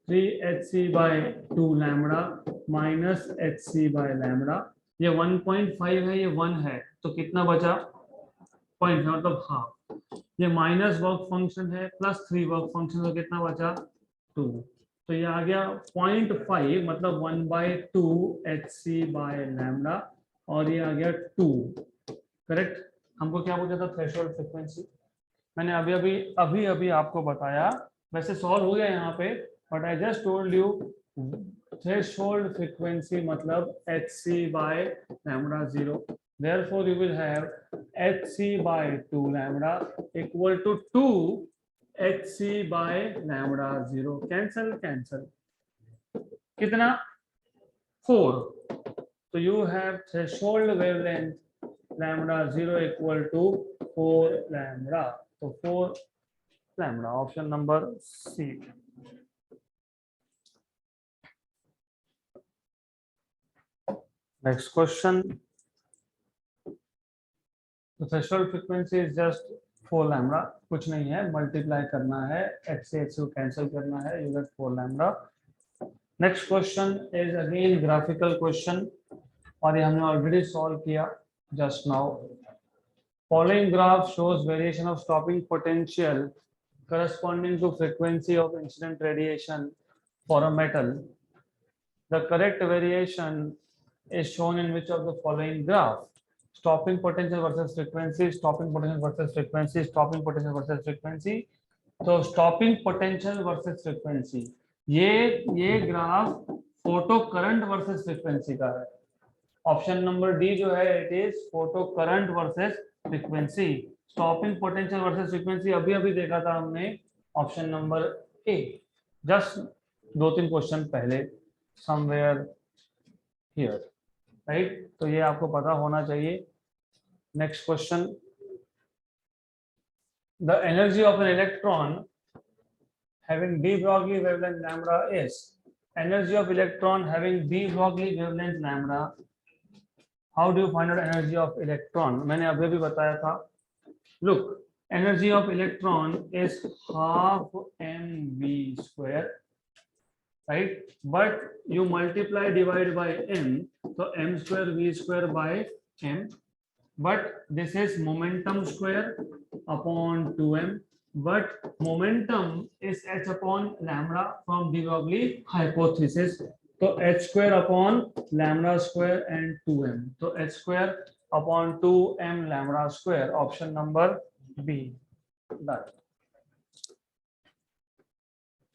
3hc by 2 lambda minus hc by lambda, ये 1.5 है, ये 1 है, तो कितना बचा, पॉइंट है मतलब हाफ। ये माइनस वर्क फंक्शन है प्लस 3 वर्क फंक्शन, तो कितना बचा 2। तो ये आ गया 0.5 मतलब 1/2 hc बाय लैम्बडा और ये आ गया 2। करेक्ट। हमको क्या पूछा था, थ्रेशोल्ड फ्रीक्वेंसी। मैंने अभी अभी आपको बताया, वैसे सॉल्व हो गया यहाँ पे, but I just told you threshold frequency मतलब hc by lambda 0। therefore you will have hc by 2 lambda equal to 2 hc by lambda 0। Cancel cancel, कितना 4। तो you have threshold wavelength lambda 0 equal to 4 lambda। तो 4 lambda, option number C. Next question, threshold frequency is just 4 lambda, कुछ नहीं है, मल्टीप्लाई करना है, x से x को कैंसिल करना है, you get 4 lambda. Next question is again graphical question और ये हमने ऑलरेडी सॉल्व किया just now. Following graph shows variation of stopping potential corresponding to frequency of incident radiation for a metal. The correct variation is shown in which of the following graph? Stopping potential versus frequency, stopping potential versus frequency, stopping potential versus frequency। तो स्टॉपिंग पोटेंशियल वर्सेस फ्रीक्वेंसी, ये graph photo current versus frequency का है। ऑप्शन नंबर डी जो है it is photo current versus frequency. Stopping potential versus frequency अभी अभी देखा था हमने, ऑप्शन नंबर ए, जस्ट 2-3 क्वेश्चन पहले, समवेयर हियर, राइट। तो ये आपको पता होना चाहिए। Next question, the energy of an electron having d Broglie wavelength lambda is, energy of electron having d Broglie wavelength lambda, how do you find out energy of electron? मैंने अभी भी बताया था, look, energy of electron is half mv square, right, but you multiply divide by m, so m square v square by m, but this is momentum square upon 2m, but momentum is h upon lambda from de Broglie hypothesis, तो h square upon lambda square and 2m, तो h square upon 2m lambda square, option number B, done।